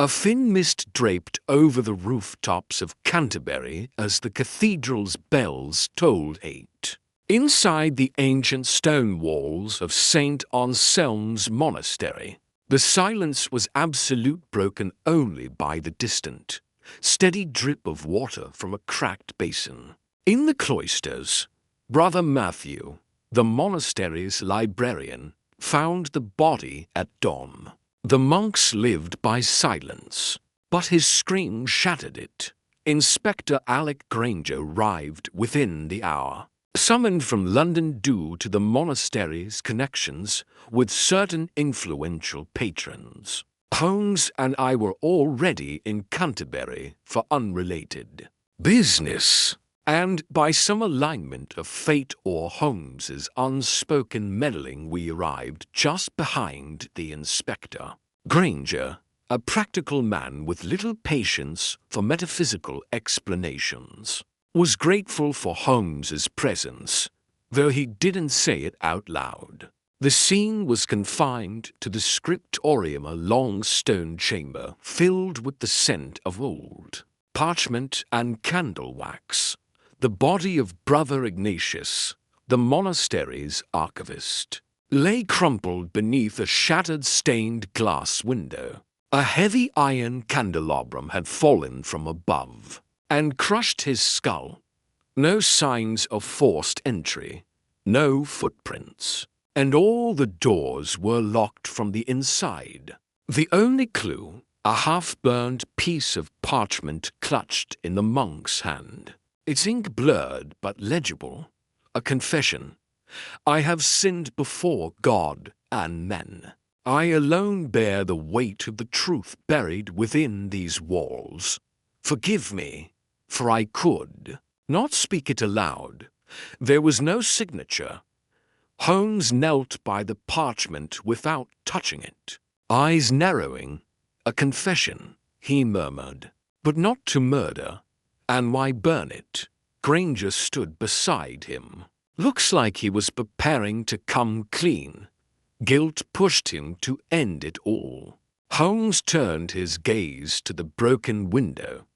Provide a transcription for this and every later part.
A thin mist draped over the rooftops of Canterbury as the cathedral's bells tolled 8. Inside the ancient stone walls of St. Anselm's monastery, the silence was absolute, broken only by the distant, steady drip of water from a cracked basin. In the cloisters, Brother Matthew, the monastery's librarian, found the body at dawn. The monks lived by silence, but his scream shattered it. Inspector Alec Granger arrived within the hour, summoned from London due to the monastery's connections with certain influential patrons. Holmes and I were already in Canterbury for unrelated business, and by some alignment of fate or Holmes's unspoken meddling, we arrived just behind the inspector. Granger, a practical man with little patience for metaphysical explanations, was grateful for Holmes's presence, though he didn't say it out loud. The scene was confined to the scriptorium, a long stone chamber filled with the scent of old parchment and candle wax. The body of Brother Ignatius, the monastery's archivist, lay crumpled beneath a shattered stained glass window. A heavy iron candelabrum had fallen from above and crushed his skull. No signs of forced entry, no footprints, and all the doors were locked from the inside. The only clue, a half-burned piece of parchment clutched in the monk's hand. Its ink blurred but legible, a confession. I have sinned before God and men. I alone bear the weight of the truth buried within these walls. Forgive me, for I could not speak it aloud. There was no signature. Holmes knelt by the parchment without touching it. Eyes narrowing, a confession, he murmured, but not to murder. And why burn it? Granger stood beside him. Looks like he was preparing to come clean. Guilt pushed him to end it all. Holmes turned his gaze to the broken window.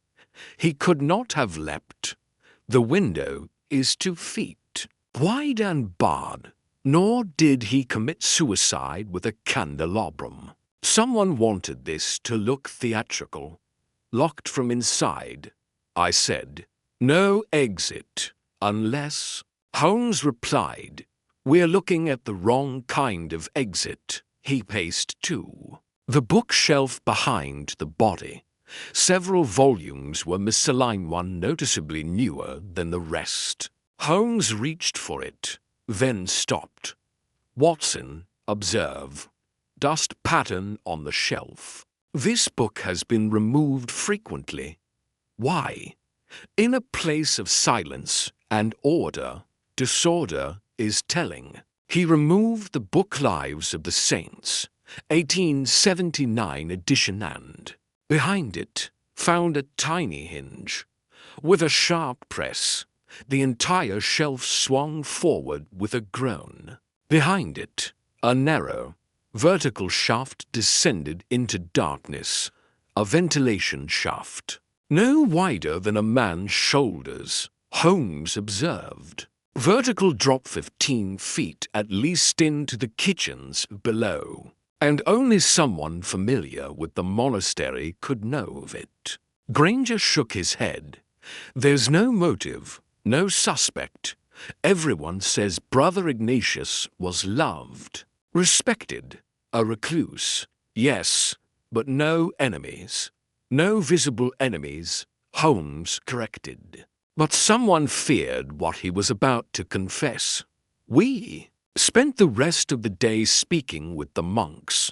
He could not have leapt. The window is 2 feet wide and barred, nor did he commit suicide with a candelabrum. Someone wanted this to look theatrical. Locked from inside, I said. No exit, unless... Holmes replied, we're looking at the wrong kind of exit. He paced to the bookshelf behind the body. Several volumes were misaligned, one noticeably newer than the rest. Holmes reached for it, then stopped. Watson, observe. Dust pattern on the shelf. This book has been removed frequently. Why? In a place of silence and order, disorder is telling. He removed the book Lives of the Saints, 1879 edition, and, behind it, found a tiny hinge. With a sharp press, the entire shelf swung forward with a groan. Behind it, a narrow, vertical shaft descended into darkness, a ventilation shaft. No wider than a man's shoulders, Holmes observed. Vertical drop 15 feet at least into the kitchens below, and only someone familiar with the monastery could know of it. Granger shook his head. There's no motive, no suspect. Everyone says Brother Ignatius was loved, respected, a recluse. Yes, but no enemies. No visible enemies, Holmes corrected. But someone feared what he was about to confess. We spent the rest of the day speaking with the monks.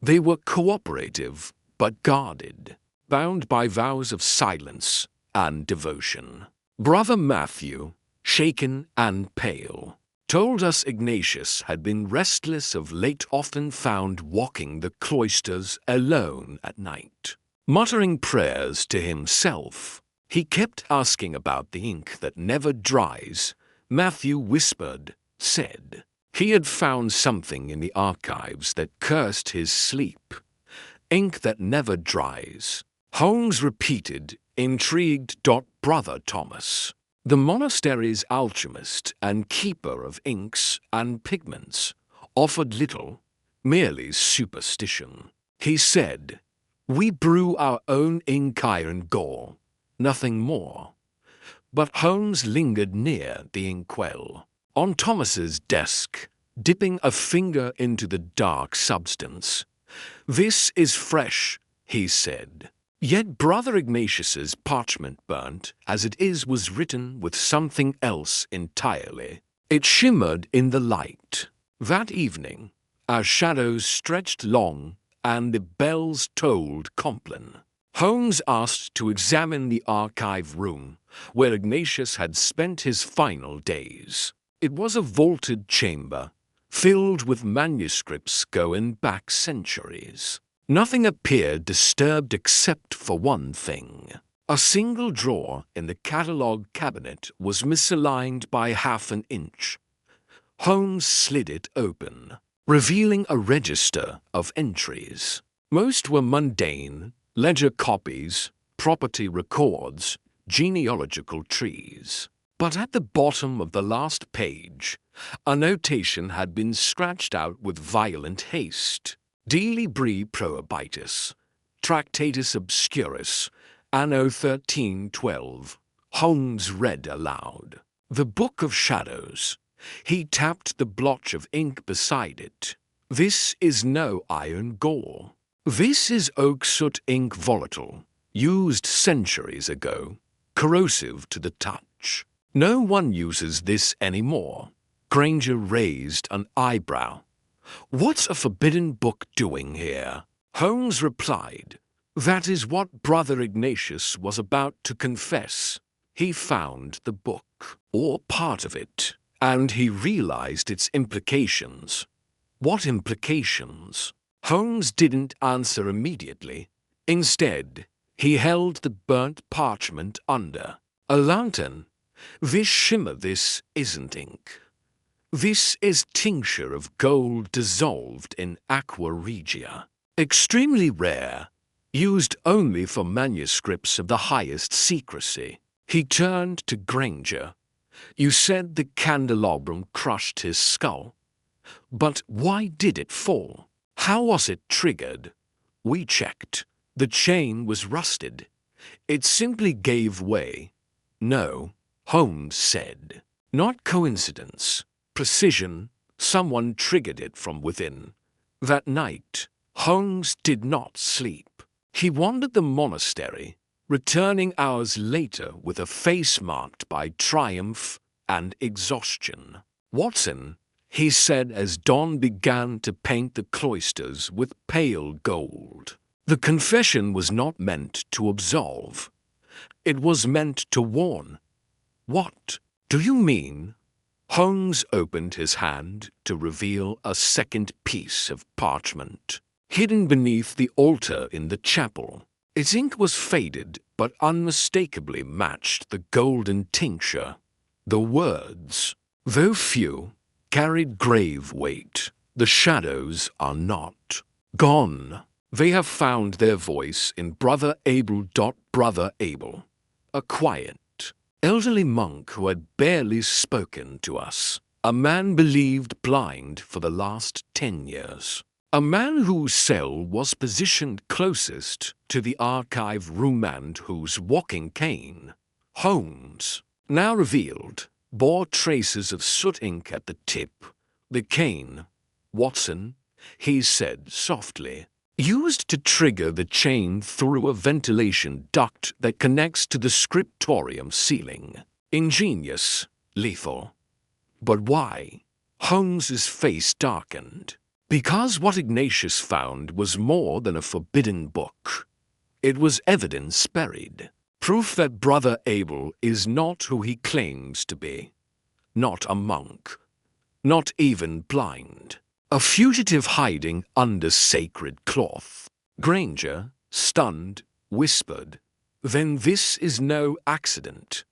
They were cooperative, but guarded, bound by vows of silence and devotion. Brother Matthew, shaken and pale, told us Ignatius had been restless of late, often found walking the cloisters alone at night. Muttering prayers to himself, he kept asking about the ink that never dries. Matthew whispered, said. He had found something in the archives that cursed his sleep. ink that never dries. Holmes repeated, intrigued. Brother Thomas, the monastery's alchemist and keeper of inks and pigments, offered little, merely superstition. He said, "We brew our own ink iron gall, nothing more." But Holmes lingered near the inkwell, on Thomas's desk, dipping a finger into the dark substance. "This is fresh," he said. Yet Brother Ignatius's parchment burnt, as it is, was written with something else entirely. It shimmered in the light. That evening, our shadows stretched long, and the bells tolled Compline. Holmes asked to examine the archive room, where Ignatius had spent his final days. It was a vaulted chamber, filled with manuscripts going back centuries. Nothing appeared disturbed except for one thing. A single drawer in the catalogue cabinet was misaligned by half an inch. Holmes slid it open, revealing a register of entries. Most were mundane: ledger copies, property records, genealogical trees. But at the bottom of the last page, a notation had been scratched out with violent haste. De Libri Prohibitus, Tractatus Obscurus, Anno 1312. Holmes read aloud. The Book of Shadows. He tapped the blotch of ink beside it. "This is no iron gall. This is oak soot ink, volatile, used centuries ago, corrosive to the touch. No one uses this anymore." Granger raised an eyebrow. "What's a forbidden book doing here?" Holmes replied, "That is what Brother Ignatius was about to confess. He found the book, or part of it, and he realized its implications." "What implications?" Holmes didn't answer immediately. Instead, he held the burnt parchment under a lantern. "This shimmer, this isn't ink. This is tincture of gold dissolved in aqua regia. Extremely rare, used only for manuscripts of the highest secrecy." He turned to Granger. "You said the candelabrum crushed his skull. But why did it fall? How was it triggered?" "We checked. The chain was rusted. It simply gave way." "No," Holmes said. "Not coincidence. Precision. Someone triggered it from within." That night, Holmes did not sleep. He wandered the monastery, returning hours later with a face marked by triumph and exhaustion. "Watson," he said as dawn began to paint the cloisters with pale gold, "the confession was not meant to absolve. It was meant to warn." "What do you mean?" Holmes opened his hand to reveal a second piece of parchment, hidden beneath the altar in the chapel. Its ink was faded, but unmistakably matched the golden tincture. The words, though few, carried grave weight. "The shadows are not gone. They have found their voice in Brother Abel. Brother Abel, a quiet, elderly monk who had barely spoken to us. A man believed blind for the last 10 years. A man whose cell was positioned closest to the archive room and whose walking cane," Holmes now revealed, "bore traces of soot ink at the tip. The cane, Watson," he said softly, "used to trigger the chain through a ventilation duct that connects to the scriptorium ceiling. Ingenious, lethal. But why?" Holmes's face darkened. "Because what Ignatius found was more than a forbidden book. It was evidence buried. Proof that Brother Abel is not who he claims to be. Not a monk. Not even blind. A fugitive hiding under sacred cloth." Granger, stunned, whispered, "Then this is no accident."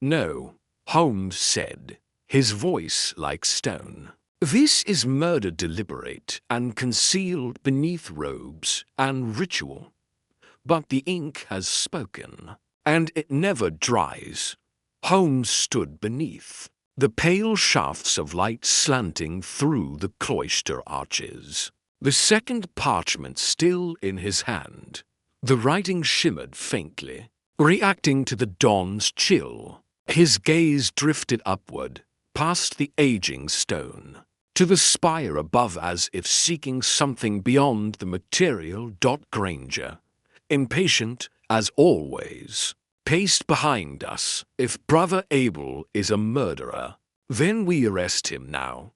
"No," Holmes said, his voice like stone. This is murder deliberate and concealed beneath robes and ritual. But the ink has spoken, and it never dries. Holmes stood beneath, the pale shafts of light slanting through the cloister arches. The second parchment still in his hand. The writing shimmered faintly, reacting to the dawn's chill. His gaze drifted upward, past the aging stone, to the spire above as if seeking something beyond the material. Granger, impatient as always, paced behind us. If Brother Abel is a murderer, then we arrest him now.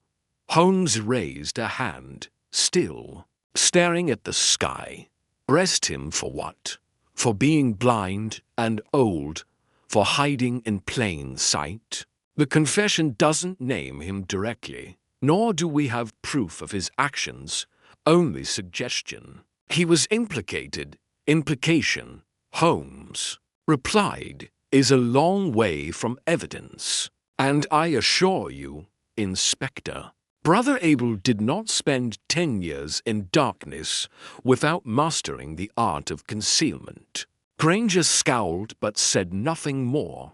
Holmes raised a hand, still, staring at the sky. Arrest him for what? For being blind and old, for hiding in plain sight? The confession doesn't name him directly, nor do we have proof of his actions, only suggestion. He was implicated. Implication, Holmes replied, is a long way from evidence. And I assure you, Inspector, Brother Abel did not spend 10 years in darkness without mastering the art of concealment. Granger scowled but said nothing more.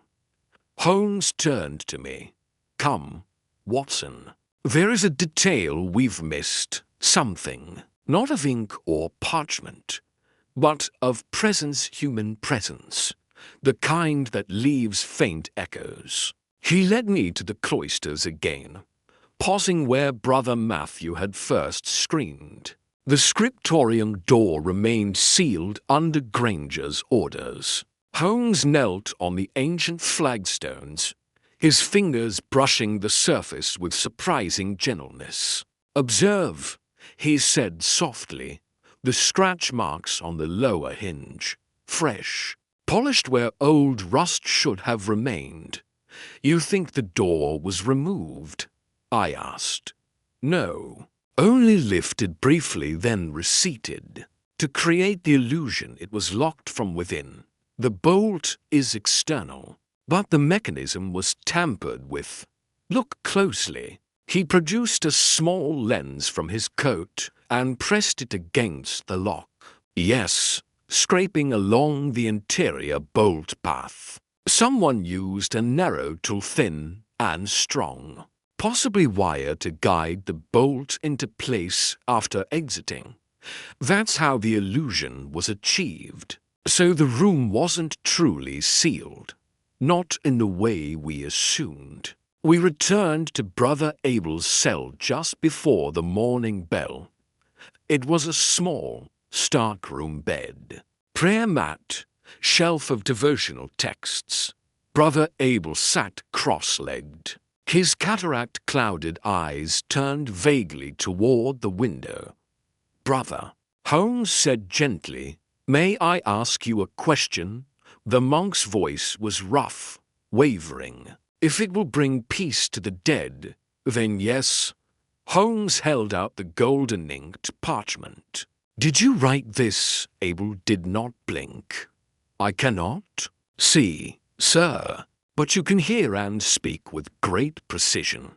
Holmes turned to me. Come, Watson. There is a detail we've missed. Something, not of ink or parchment, but of presence, human presence, the kind that leaves faint echoes. He led me to the cloisters again, pausing where Brother Matthew had first screamed. The scriptorium door remained sealed under Granger's orders. Holmes knelt on the ancient flagstones, his fingers brushing the surface with surprising gentleness. Observe, he said softly, the scratch marks on the lower hinge, fresh, polished where old rust should have remained. You think the door was removed? I asked. No, only lifted briefly, then receded, to create the illusion it was locked from within. The bolt is external, but the mechanism was tampered with. Look closely. He produced a small lens from his coat and pressed it against the lock. Yes, scraping along the interior bolt path. Someone used a narrow tool, thin and strong, possibly wire to guide the bolt into place after exiting. That's how the illusion was achieved. So the room wasn't truly sealed, not in the way we assumed. We returned to Brother Abel's cell just before the morning bell. It was a small, stark-room bed, prayer mat, shelf of devotional texts. Brother Abel sat cross-legged, his cataract-clouded eyes turned vaguely toward the window. Brother, Holmes said gently, may I ask you a question? The monk's voice was rough, wavering. If it will bring peace to the dead, then yes. Holmes held out the golden-inked parchment. Did you write this? Abel did not blink. I cannot see, sir, but you can hear and speak with great precision.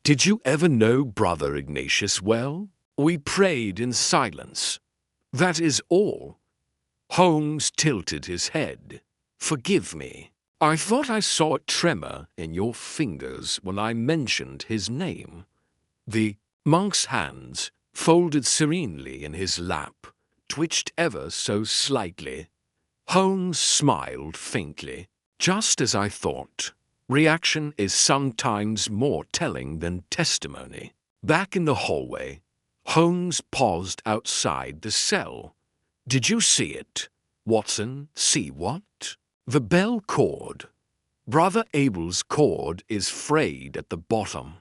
Did you ever know Brother Ignatius well? We prayed in silence. That is all. Holmes tilted his head. Forgive me. I thought I saw a tremor in your fingers when I mentioned his name. The monk's hands, folded serenely in his lap, twitched ever so slightly. Holmes smiled faintly. Just as I thought. Reaction is sometimes more telling than testimony. Back in the hallway, Holmes paused outside the cell. Did you see it? Watson, see what? The bell cord. Brother Abel's cord is frayed at the bottom.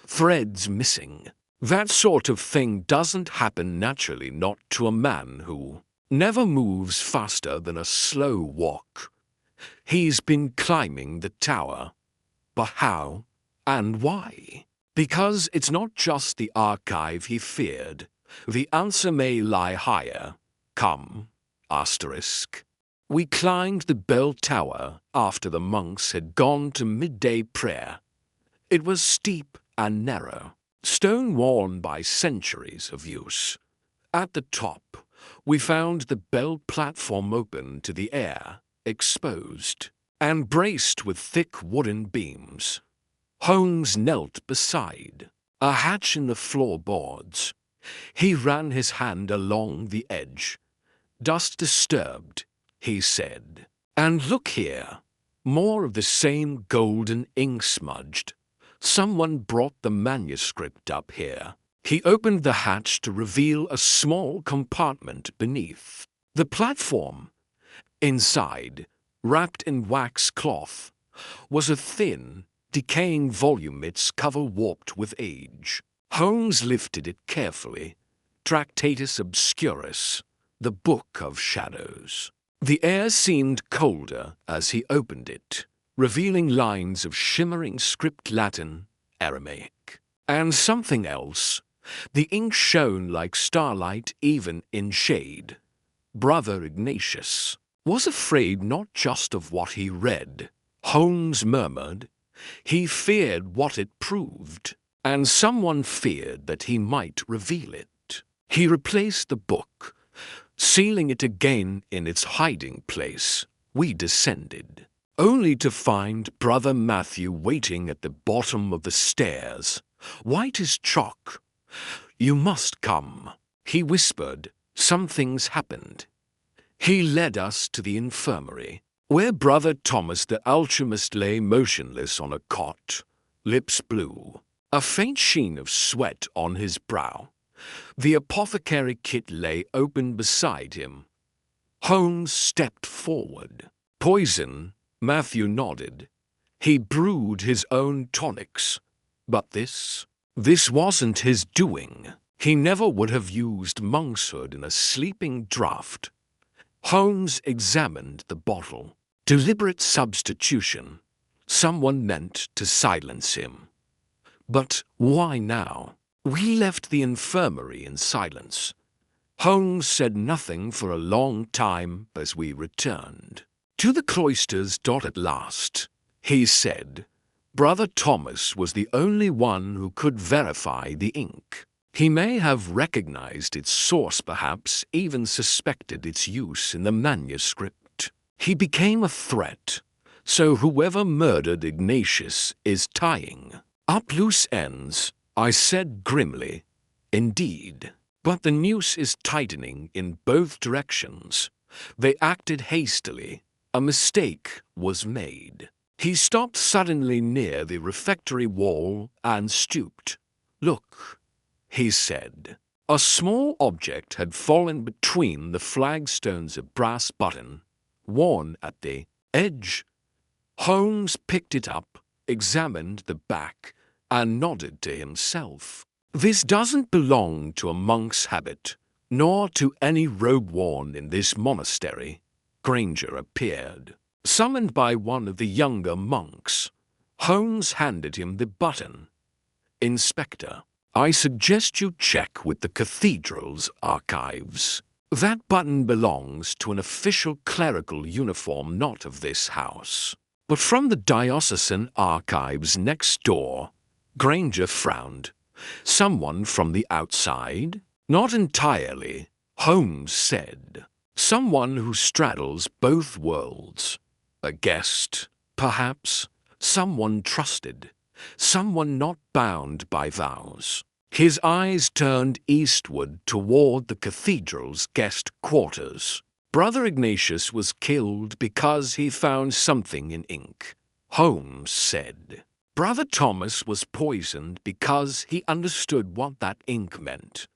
Threads missing. That sort of thing doesn't happen naturally, not to a man who never moves faster than a slow walk. He's been climbing the tower. But how and why? Because it's not just the archive he feared. The answer may lie higher. Come, asterisk. We climbed the bell tower after the monks had gone to midday prayer. It was steep and narrow, stone worn by centuries of use. At the top, we found the bell platform open to the air, exposed, and braced with thick wooden beams. Holmes knelt beside a hatch in the floorboards. He ran his hand along the edge. "Dust disturbed," he said. "And look here, more of the same golden ink smudged. Someone brought the manuscript up here." He opened the hatch to reveal a small compartment beneath the platform. Inside, wrapped in wax cloth, was a thin, decaying volume, its cover warped with age. Holmes lifted it carefully. Tractatus Obscurus, the Book of Shadows. The air seemed colder as he opened it, revealing lines of shimmering script, Latin, Aramaic, and something else. The ink shone like starlight even in shade. Brother Ignatius was afraid not just of what he read, Holmes murmured. He feared what it proved, and someone feared that he might reveal it. He replaced the book, sealing it again in its hiding place. We descended, only to find Brother Matthew waiting at the bottom of the stairs, white as chalk. "You must come," he whispered. "Something's happened." He led us to the infirmary, where Brother Thomas the alchemist lay motionless on a cot, lips blue, a faint sheen of sweat on his brow. The apothecary kit lay open beside him. Holmes stepped forward. "Poison," Matthew nodded. "He brewed his own tonics. But this wasn't his doing. He never would have used monkshood in a sleeping draught." Holmes examined the bottle. Deliberate substitution. Someone meant to silence him. But why now? We left the infirmary in silence. Holmes said nothing for a long time as we returned. "To the cloisters. At last," he said. "Brother Thomas was the only one who could verify the ink. He may have recognized its source, perhaps even suspected its use in the manuscript. He became a threat, so whoever murdered Ignatius is tying up loose ends," I said grimly. "Indeed. But the noose is tightening in both directions. They acted hastily. A mistake was made." He stopped suddenly near the refectory wall and stooped. "Look," he said. A small object had fallen between the flagstones, a brass button, worn at the edge. Holmes picked it up, examined the back, and nodded to himself. "This doesn't belong to a monk's habit, nor to any robe worn in this monastery." Granger appeared, summoned by one of the younger monks. Holmes handed him the button. "Inspector, I suggest you check with the cathedral's archives. That button belongs to an official clerical uniform, not of this house, but from the diocesan archives next door." Granger frowned. "Someone from the outside?" "Not entirely," Holmes said. "Someone who straddles both worlds. A guest, perhaps, someone trusted, someone not bound by vows." His eyes turned eastward toward the cathedral's guest quarters. "Brother Ignatius was killed because he found something in ink," Holmes said. "Brother Thomas was poisoned because he understood what that ink meant.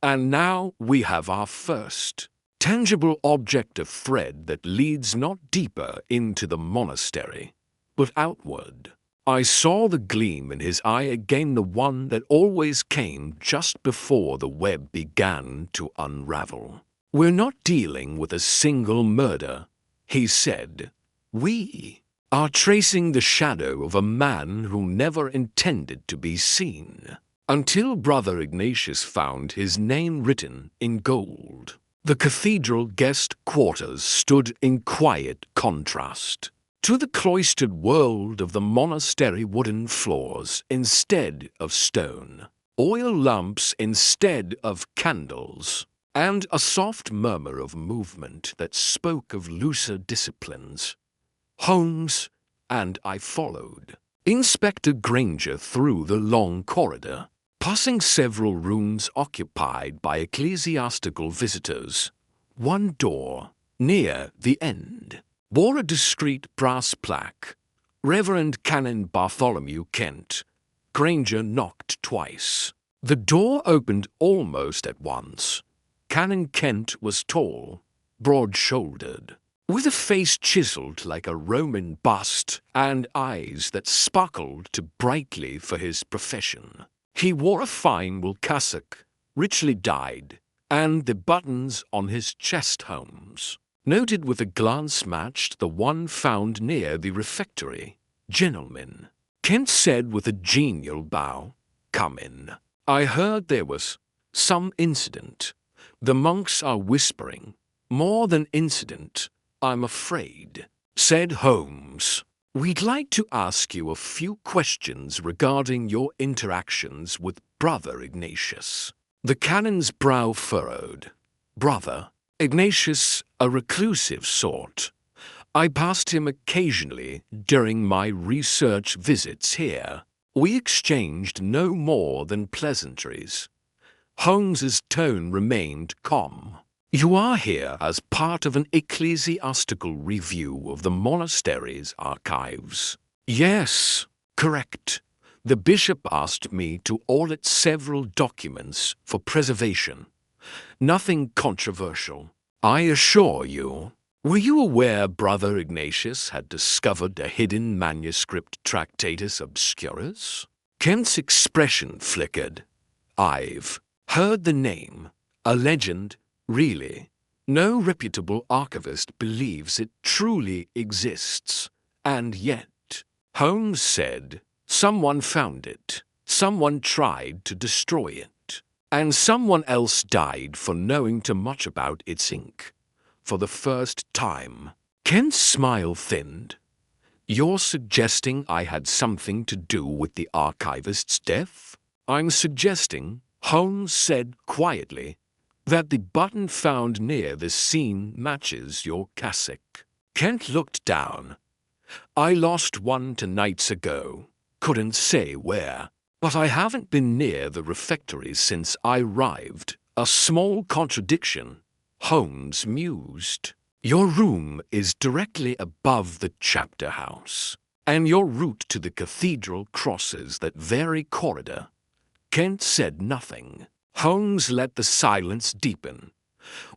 And now we have our first tangible object of thread that leads not deeper into the monastery, but outward." I saw the gleam in his eye again, the one that always came just before the web began to unravel. "We're not dealing with a single murder," he said. "We are tracing the shadow of a man who never intended to be seen, until Brother Ignatius found his name written in gold." The cathedral guest quarters stood in quiet contrast to the cloistered world of the monastery, wooden floors instead of stone. oil lamps instead of candles, and a soft murmur of movement that spoke of looser disciplines. Holmes and I followed Inspector Granger through the long corridor, passing several rooms occupied by ecclesiastical visitors. One door, near the end, bore a discreet brass plaque, Reverend Canon Bartholomew Kent. Granger knocked twice. The door opened almost at once. Canon Kent was tall, broad-shouldered, with a face chiseled like a Roman bust and eyes that sparkled too brightly for his profession. He wore a fine wool cassock, richly dyed, and the buttons on his chest Holmes noted with a glance matched the one found near the refectory. "Gentlemen," Kent said with a genial bow, "come in. I heard there was some incident. The monks are whispering. More than incident, I'm afraid," said Holmes. "We'd like to ask you a few questions regarding your interactions with Brother Ignatius." The canon's brow furrowed. "Brother Ignatius, a reclusive sort. I passed him occasionally during my research visits here. We exchanged no more than pleasantries." Holmes's tone remained calm. "You are here as part of an ecclesiastical review of the monastery's archives." "Yes, correct. The bishop asked me to audit several documents for preservation. Nothing controversial, I assure you." "Were you aware Brother Ignatius had discovered a hidden manuscript Tractatus Obscurus?" Kent's expression flickered. "I've heard the name. A legend, really. No reputable archivist believes it truly exists. And yet," Holmes said, "someone found it. Someone tried to destroy it. And someone else died for knowing too much about its ink. For the first time." Kent's smile thinned. "You're suggesting I had something to do with the archivist's death?" "I'm suggesting," Holmes said quietly, "that the button found near the scene matches your cassock." Kent looked down. "I lost one 2 nights ago. Couldn't say where. But I haven't been near the refectory since I arrived." "A small contradiction," Holmes mused. "Your room is directly above the chapter house, and your route to the cathedral crosses that very corridor." Kent said nothing. Holmes let the silence deepen.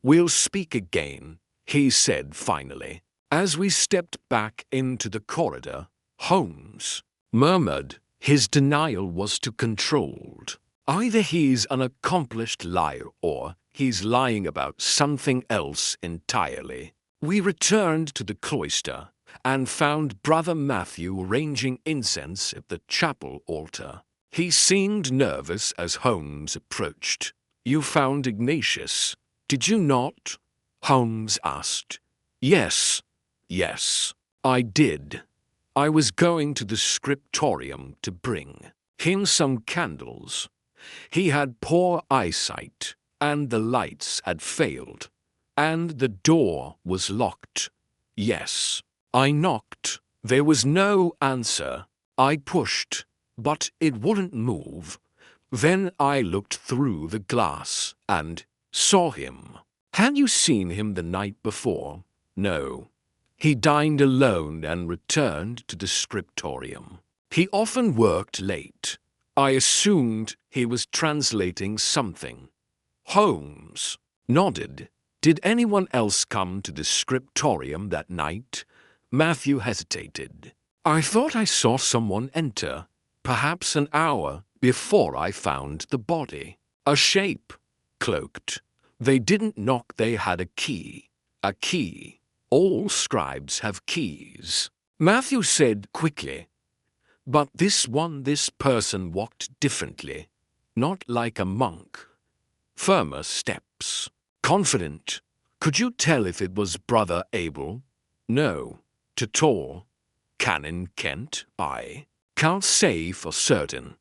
"We'll speak again," he said finally. As we stepped back into the corridor, Holmes murmured his denial was too controlled. "Either he's an accomplished liar or he's lying about something else entirely." We returned to the cloister and found Brother Matthew arranging incense at the chapel altar. He seemed nervous as Holmes approached. "You found Ignatius, did you not?" Holmes asked. Yes, I did. I was going to the scriptorium to bring him some candles. He had poor eyesight, and the lights had failed, and the door was locked. Yes, I knocked. There was no answer. I pushed, but it wouldn't move. Then I looked through the glass and saw him." "Had you seen him the night before?" "No. He dined alone and returned to the scriptorium. He often worked late. I assumed he was translating something." Holmes nodded. "Did anyone else come to the scriptorium that night?" Matthew hesitated. "I thought I saw someone enter, perhaps an hour before I found the body. A shape, cloaked. They didn't knock, they had a key. A key. All scribes have keys." Matthew said quickly, "But this person walked differently, not like a monk. Firmer steps. Confident. Could you tell if it was Brother Abel?" "No. Too tall." "Canon Kent?" "I can't say for certain."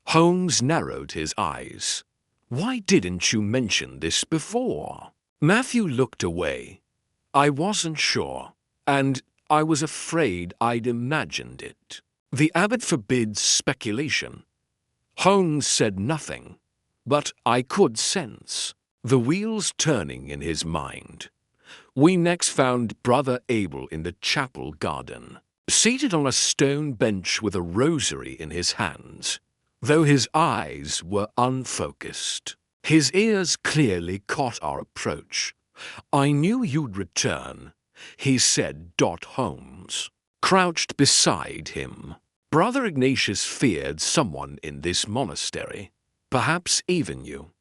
Holmes narrowed his eyes. "Why didn't you mention this before?" Matthew looked away. "I wasn't sure, and I was afraid I'd imagined it. The abbot forbids speculation." Holmes said nothing, but I could sense the wheels turning in his mind. We next found Brother Abel in the chapel garden, seated on a stone bench with a rosary in his hands, though his eyes were unfocused. His ears clearly caught our approach. "I knew you'd return," he said. Holmes crouched beside him. Brother Ignatius feared someone in this monastery, perhaps even you.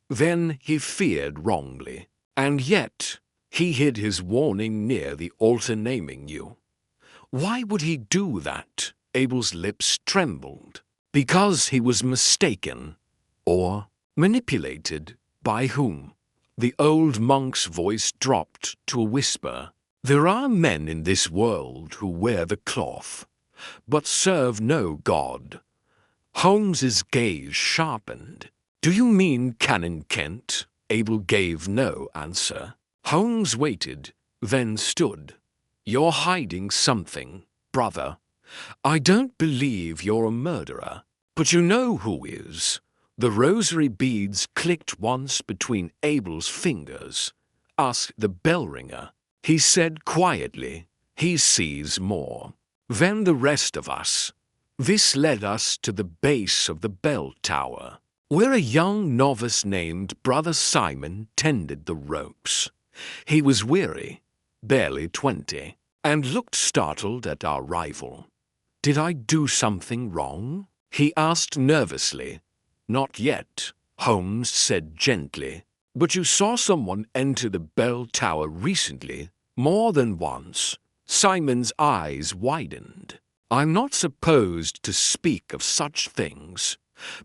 Then he feared wrongly, and yet he hid his warning near the altar naming you. Why would he do that? Abel's lips trembled. Because he was mistaken, or manipulated. By whom? The old monk's voice dropped to a whisper. There are men in this world who wear the cloth, but serve no God. Holmes's gaze sharpened. Do you mean Canon Kent? Abel gave no answer. Holmes waited, then stood. You're hiding something, brother. I don't believe you're a murderer, but you know who is. The rosary beads clicked once between Abel's fingers. Ask the bell ringer. He said quietly, he sees more than the rest of us. This led us to the base of the bell tower, where a young novice named Brother Simon tended the ropes. He was weary, barely 20, and looked startled at our arrival. Did I do something wrong? He asked nervously. Not yet, Holmes said gently. But you saw someone enter the bell tower recently, more than once. Simon's eyes widened. I'm not supposed to speak of such things,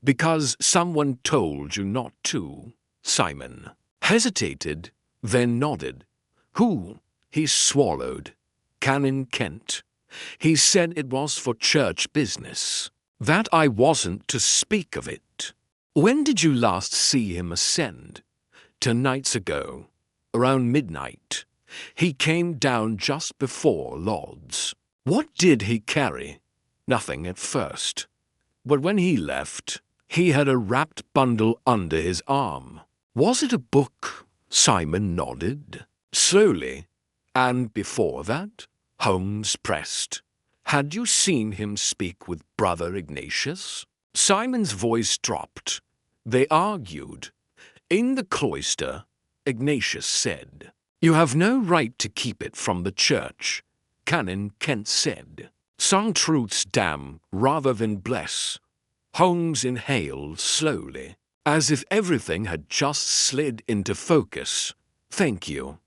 because someone told you not to. Simon hesitated, then nodded. Who? He swallowed. Canon Kent. He said it was for church business, that I wasn't to speak of it. When did you last see him ascend? 2 nights ago, around midnight. He came down just before Lord's. What did he carry? Nothing at first. But when he left, he had a wrapped bundle under his arm. Was it a book? Simon nodded. Slowly. And before that? Holmes pressed. Had you seen him speak with Brother Ignatius? Simon's voice dropped. They argued. In the cloister, Ignatius said, You have no right to keep it from the church. Canon Kent said, Some truths damn rather than bless. Holmes inhaled slowly, as if everything had just slid into focus. Thank you,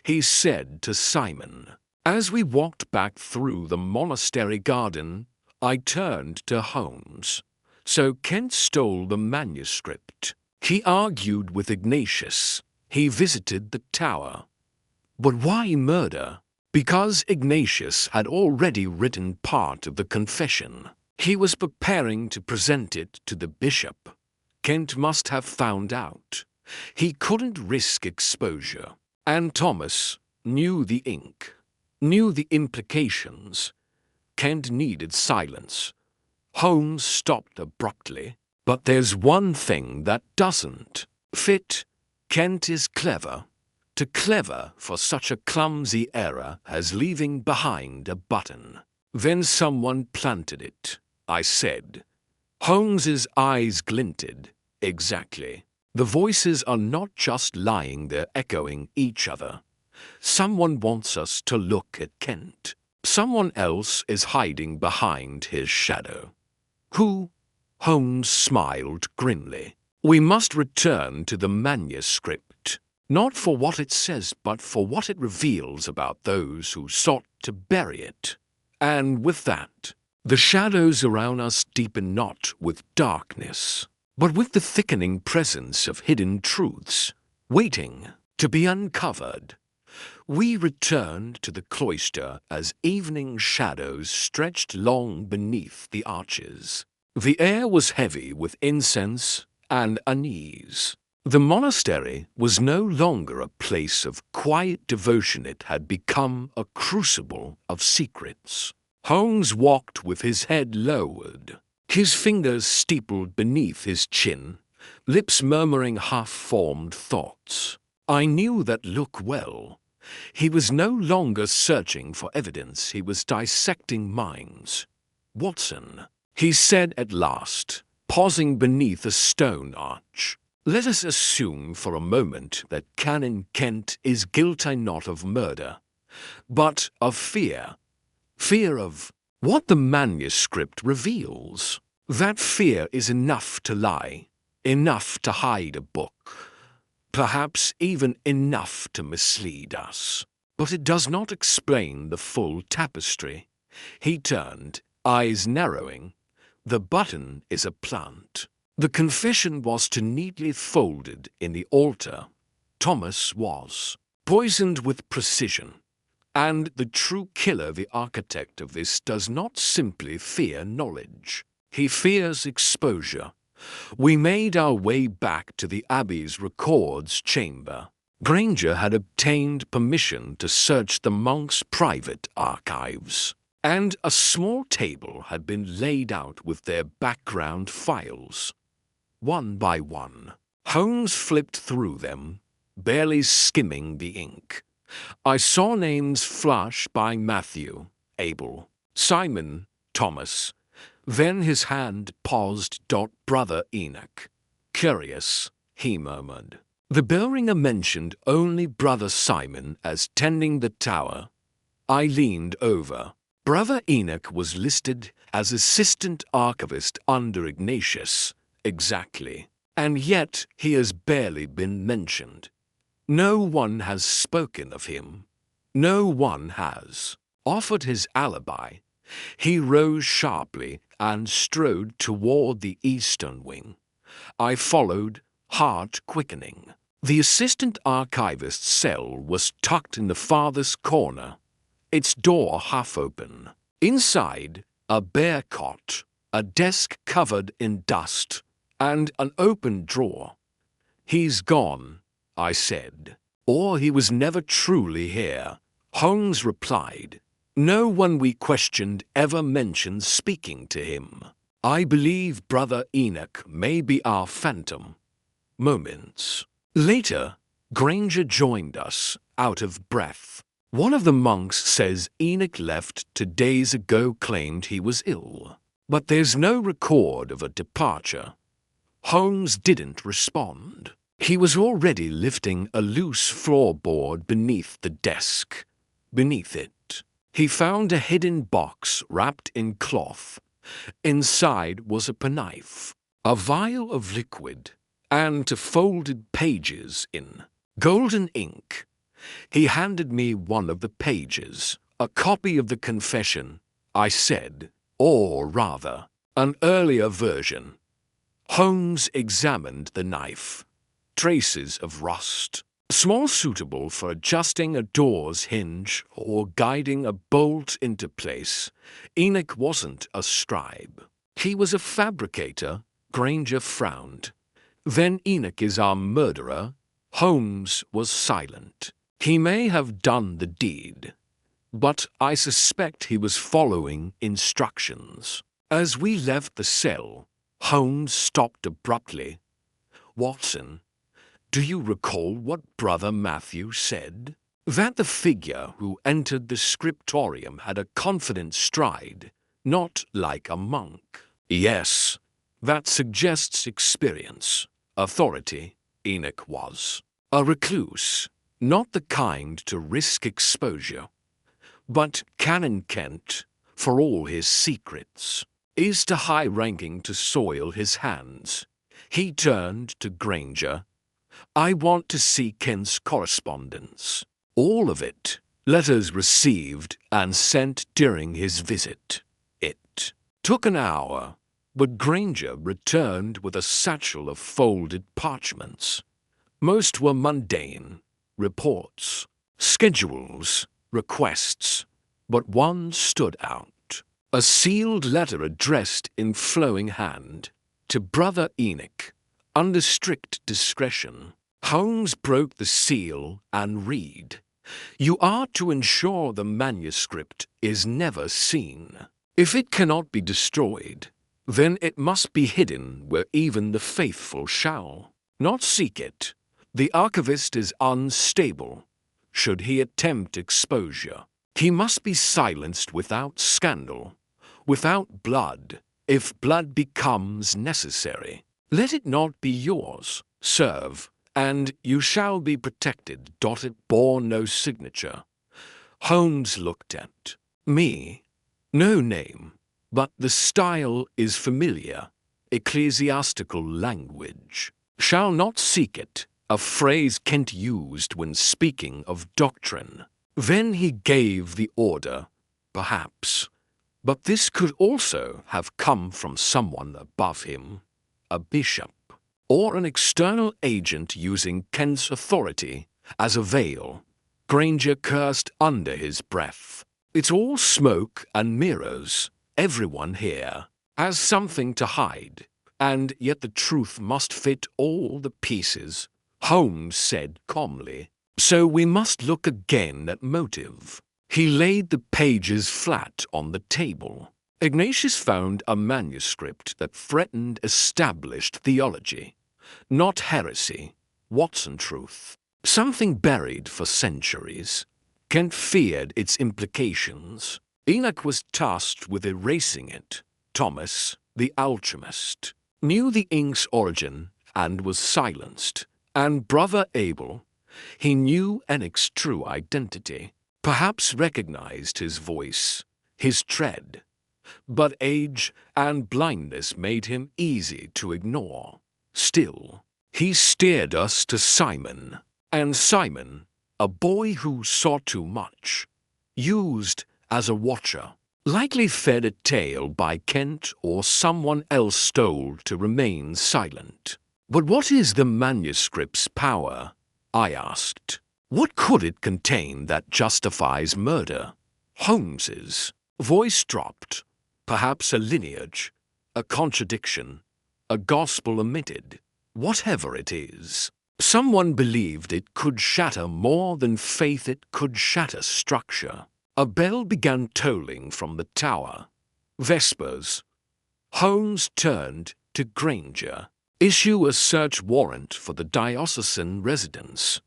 he said to Simon. As we walked back through the monastery garden, I turned to Holmes. So Kent stole the manuscript. He argued with Ignatius. He visited the tower. But why murder? Because Ignatius had already written part of the confession. He was preparing to present it to the bishop. Kent must have found out. He couldn't risk exposure. And Thomas knew the ink, knew the implications. Kent needed silence. Holmes stopped abruptly. But there's one thing that doesn't fit. Kent is clever. Too clever for such a clumsy error as leaving behind a button. Then someone planted it, I said. Holmes's eyes glinted. Exactly. The voices are not just lying there echoing each other. Someone wants us to look at Kent. Someone else is hiding behind his shadow. Who? Holmes smiled grimly. We must return to the manuscript, not for what it says, but for what it reveals about those who sought to bury it. And with that, the shadows around us deepen not with darkness, but with the thickening presence of hidden truths, waiting to be uncovered. We returned to the cloister as evening shadows stretched long beneath the arches. The air was heavy with incense and unease. The monastery was no longer a place of quiet devotion. It had become a crucible of secrets. Holmes walked with his head lowered, his fingers steepled beneath his chin, lips murmuring half-formed thoughts. I knew that look well. He was no longer searching for evidence. He was dissecting minds. "Watson," he said at last, pausing beneath a stone arch. "Let us assume for a moment that Canon Kent is guilty not of murder, but of fear. Fear of what the manuscript reveals. That fear is enough to lie, enough to hide a book, perhaps even enough to mislead us. But it does not explain the full tapestry." He turned, eyes narrowing. "The button is a plant. The confession was too neatly folded in the altar. Thomas was poisoned with precision. And the true killer, the architect of this, does not simply fear knowledge. He fears exposure. We made our way back to the Abbey's records chamber. Granger had obtained permission to search the monk's private archives, and a small table had been laid out with their background files. One by one, Holmes flipped through them, barely skimming the ink. I saw names flash by: Matthew, Abel, Simon, Thomas. Then his hand paused. "Brother Enoch." "Curious," he murmured. The bell ringer mentioned only Brother Simon as tending the tower. I leaned over. Brother Enoch was listed as assistant archivist under Ignatius. Exactly. And yet he has barely been mentioned. No one has spoken of him. No one has offered his alibi. He rose sharply and strode toward the eastern wing. I followed, heart quickening. The assistant archivist's cell was tucked in the farthest corner, its door half open. Inside, a bare cot, a desk covered in dust, and an open drawer. "He's gone," I said. "Or he was never truly here," Holmes replied. "No one we questioned ever mentioned speaking to him. I believe Brother Enoch may be our phantom." Moments later, Granger joined us, out of breath. "One of the monks says Enoch left 2 days ago, claimed he was ill. But there's no record of a departure." Holmes didn't respond. He was already lifting a loose floorboard beneath the desk. Beneath it, he found a hidden box wrapped in cloth. Inside was a penknife, a vial of liquid, and 2 folded pages in golden ink. He handed me one of the pages. "A copy of the confession," I said, "or rather, an earlier version." Holmes examined the knife. Traces of rust, small, suitable for adjusting a door's hinge or guiding a bolt into place. Enoch wasn't a scribe. He was a fabricator. Granger frowned. "Then Enoch is our murderer?" Holmes was silent. "He may have done the deed, but I suspect he was following instructions." As we left the cell, Holmes stopped abruptly. "Watson, do you recall what Brother Matthew said?" "That the figure who entered the scriptorium had a confident stride, not like a monk." "Yes, that suggests experience, authority. Enoch was a recluse, not the kind to risk exposure. But Canon Kent, for all his secrets, is too high-ranking to soil his hands." He turned to Granger. "I want to see Kent's correspondence. All of it. Letters received and sent during his visit." It took an hour, but Granger returned with a satchel of folded parchments. Most were mundane, reports, schedules, requests, but one stood out. A sealed letter addressed in flowing hand to Brother Enoch, under strict discretion. Holmes broke the seal and read, "You are to ensure the manuscript is never seen. If it cannot be destroyed, then it must be hidden where even the faithful shall not seek it. The archivist is unstable. Should he attempt exposure, he must be silenced without scandal, without blood, if blood becomes necessary. Let it not be yours. Serve, and you shall be protected. It bore no signature." Holmes looked at me. No name, but the style is familiar. Ecclesiastical language. "Shall not seek it," a phrase Kent used when speaking of doctrine. Then he gave the order, perhaps. But this could also have come from someone above him, a bishop, or an external agent using Kent's authority as a veil. Granger cursed under his breath. "It's all smoke and mirrors. Everyone here has something to hide, and yet the truth must fit all the pieces," Holmes said calmly. "So we must look again at motive." He laid the pages flat on the table. Ignatius found a manuscript that threatened established theology, not heresy, Watson truth, something buried for centuries. Kent feared its implications. Enoch was tasked with erasing it. Thomas, the alchemist, knew the ink's origin and was silenced. And Brother Abel, he knew Enoch's true identity, perhaps recognized his voice, his tread. But age and blindness made him easy to ignore. Still, he steered us to Simon. And Simon, a boy who saw too much, used as a watcher, likely fed a tale by Kent or someone else told to remain silent. "But what is the manuscript's power?" I asked. "What could it contain that justifies murder?" Holmes's voice dropped. Perhaps a lineage, a contradiction, a gospel omitted. Whatever it is, someone believed it could shatter more than faith it could shatter structure. A bell began tolling from the tower. Vespers. Holmes turned to Granger. "Issue a search warrant for the diocesan residence.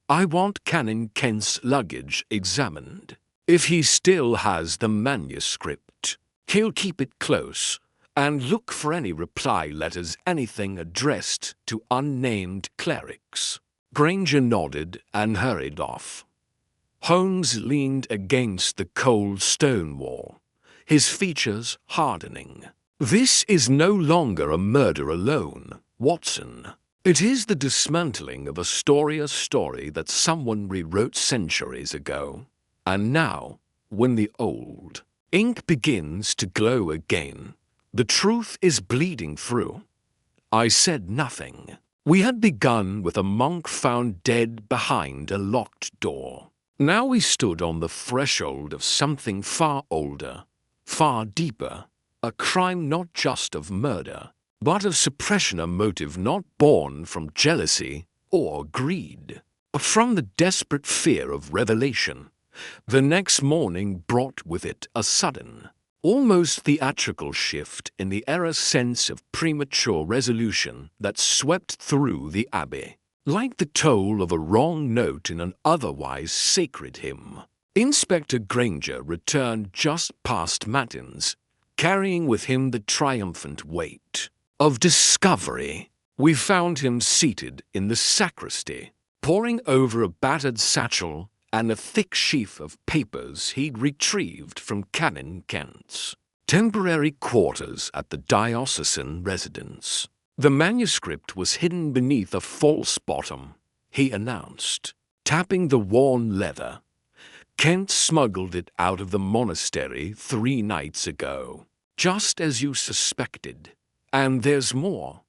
I want Canon Kent's luggage examined. If he still has the manuscript, he'll keep it close, and look for any reply letters, anything addressed to unnamed clerics." Granger nodded and hurried off. Holmes leaned against the cold stone wall, his features hardening. "This is no longer a murder alone, Watson. It is the dismantling of a story that someone rewrote centuries ago. And now, when the old ink begins to glow again, the truth is bleeding through." I said nothing. We had begun with a monk found dead behind a locked door. Now we stood on the threshold of something far older, far deeper, a crime not just of murder, but of suppression, a motive not born from jealousy or greed, but from the desperate fear of revelation. The next morning brought with it a sudden, almost theatrical shift in the era sense of premature resolution that swept through the abbey, like the toll of a wrong note in an otherwise sacred hymn. Inspector Granger returned just past matins, carrying with him the triumphant weight of discovery. We found him seated in the sacristy, poring over a battered satchel and a thick sheaf of papers he'd retrieved from Canon Kent's temporary quarters at the diocesan residence. The manuscript was hidden beneath a false bottom, he announced, tapping the worn leather. "Kent smuggled it out of the monastery 3 nights ago, just as you suspected. And there's more."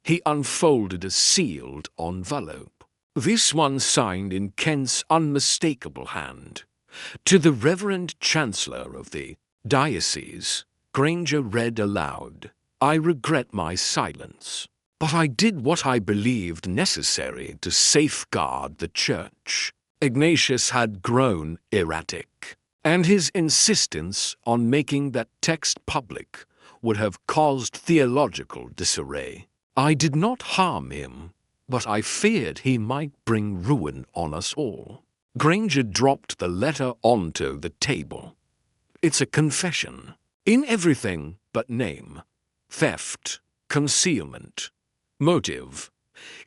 He unfolded a sealed envelope. This one signed in Kent's unmistakable hand. "To the Reverend Chancellor of the diocese, Granger read aloud. I regret my silence, but I did what I believed necessary to safeguard the church. Ignatius had grown erratic, and his insistence on making that text public would have caused theological disarray. I did not harm him, but I feared he might bring ruin on us all. Granger dropped the letter onto the table. It's a confession. In everything but name, theft, concealment, motive.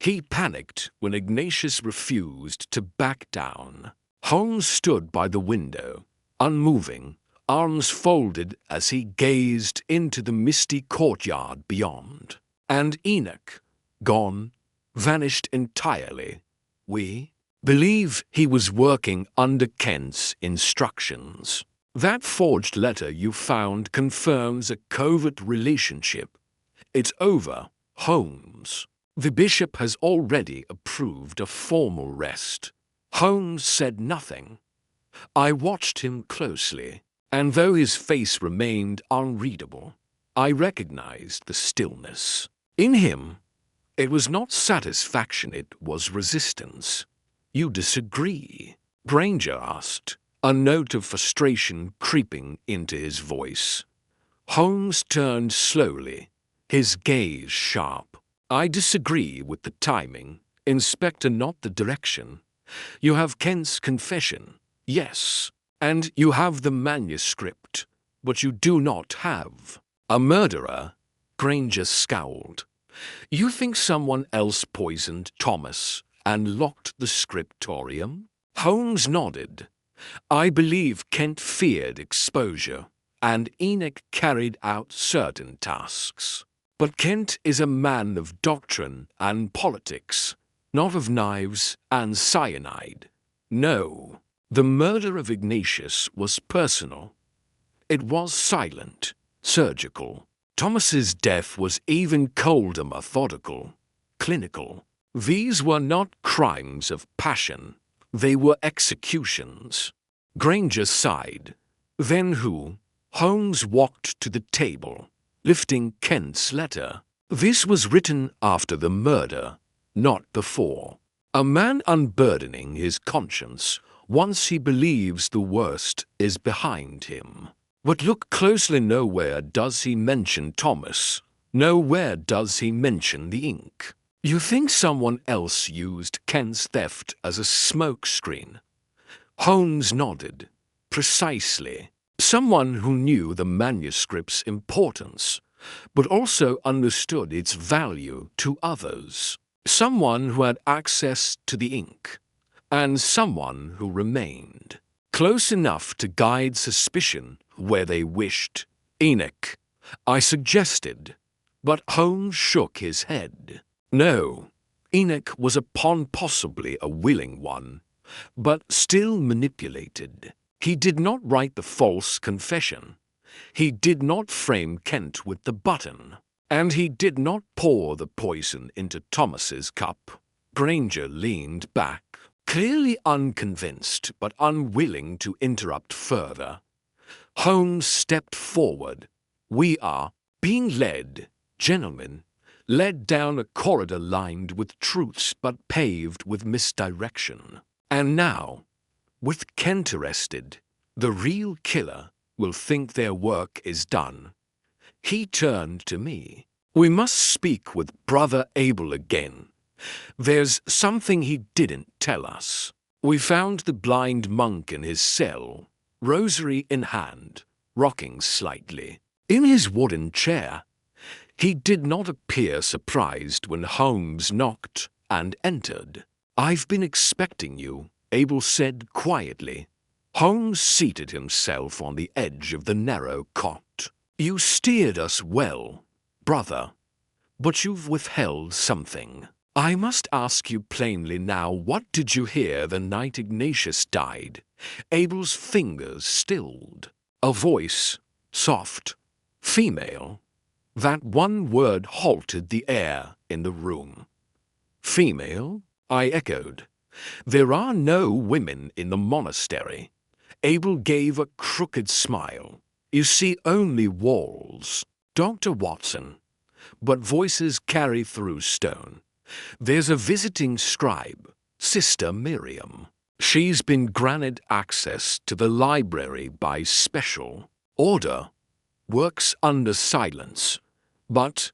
He panicked when Ignatius refused to back down. Holmes stood by the window, unmoving, arms folded as he gazed into the misty courtyard beyond. And Enoch, gone, vanished entirely. We believe he was working under Kent's instructions. That forged letter you found confirms a covert relationship. It's over, Holmes. The bishop has already approved a formal rest. Holmes said nothing. I watched him closely, and though his face remained unreadable, I recognized the stillness. In him, it was not satisfaction, it was resistance. You disagree? Granger asked, a note of frustration creeping into his voice. Holmes turned slowly, his gaze sharp. I disagree with the timing, Inspector, not the direction. You have Kent's confession, yes, and you have the manuscript, but you do not have a murderer. Granger scowled. You think someone else poisoned Thomas and locked the scriptorium? Holmes nodded. I believe Kent feared exposure, and Enoch carried out certain tasks. But Kent is a man of doctrine and politics, not of knives and cyanide. No, the murder of Ignatius was personal. It was silent, surgical. Thomas's death was even colder, methodical, clinical. These were not crimes of passion. They were executions. Granger sighed. Then who? Holmes walked to the table, lifting Kent's letter. This was written after the murder, not before. A man unburdening his conscience once he believes the worst is behind him. But look closely, nowhere does he mention Thomas. Nowhere does he mention the ink. You think someone else used Kent's theft as a smokescreen? Holmes nodded. Precisely. Someone who knew the manuscript's importance, but also understood its value to others. Someone who had access to the ink, and someone who remained close enough to guide suspicion where they wished. Enoch, I suggested, but Holmes shook his head. No, Enoch was a pawn, possibly a willing one, but still manipulated. He did not write the false confession. He did not frame Kent with the button. And he did not pour the poison into Thomas's cup. Granger leaned back, clearly unconvinced but unwilling to interrupt further. Holmes stepped forward. We are being led, gentlemen, led down a corridor lined with truths but paved with misdirection. And now, with Kent arrested, the real killer will think their work is done. He turned to me. We must speak with Brother Abel again. There's something he didn't tell us. We found the blind monk in his cell, rosary in hand, rocking slightly. In his wooden chair, he did not appear surprised when Holmes knocked and entered. I've been expecting you, Abel said quietly. Holmes seated himself on the edge of the narrow cot. You steered us well, brother, but you've withheld something. I must ask you plainly now, what did you hear the night Ignatius died? Abel's fingers stilled. A voice, soft, female. That one word halted the air in the room. Female? I echoed. There are no women in the monastery. Abel gave a crooked smile. You see only walls, Dr. Watson, but voices carry through stone. There's a visiting scribe, Sister Miriam. She's been granted access to the library by special order, works under silence. But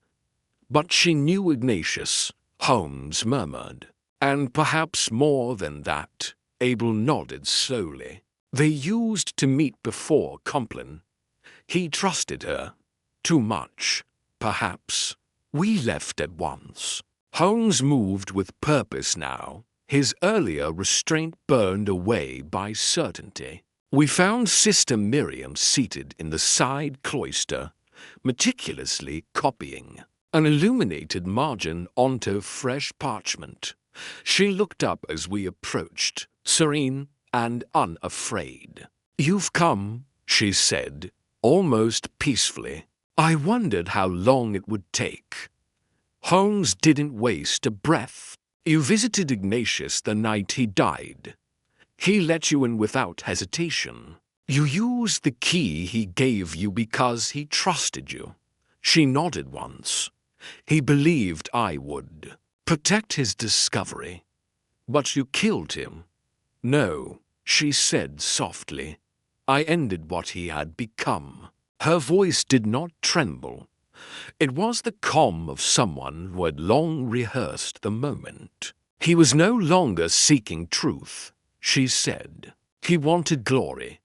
she knew Ignatius, Holmes murmured. And perhaps more than that, Abel nodded slowly. They used to meet before Compline. He trusted her. Too much, perhaps. We left at once. Holmes moved with purpose now, his earlier restraint burned away by certainty. We found Sister Miriam seated in the side cloister, meticulously copying an illuminated margin onto fresh parchment. She looked up as we approached, serene and unafraid. "You've come," she said, almost peacefully. I wondered how long it would take. Holmes didn't waste a breath. "You visited Ignatius the night he died. He let you in without hesitation. You used the key he gave you because he trusted you." She nodded once. "He believed I would protect his discovery. But you killed him." "No," she said softly. "I ended what he had become." Her voice did not tremble. It was the calm of someone who had long rehearsed the moment. "He was no longer seeking truth," she said. "He wanted glory.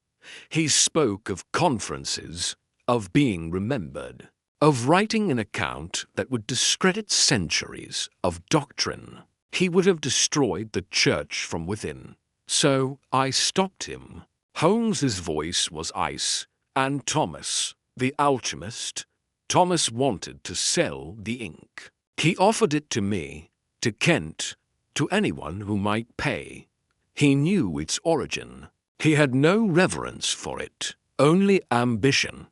He spoke of conferences, of being remembered, of writing an account that would discredit centuries of doctrine. He would have destroyed the church from within. So I stopped him." Holmes's voice was ice, and Thomas, the alchemist, Thomas wanted to sell the ink. He offered it to me, to Kent, to anyone who might pay. He knew its origin. He had no reverence for it, only ambition.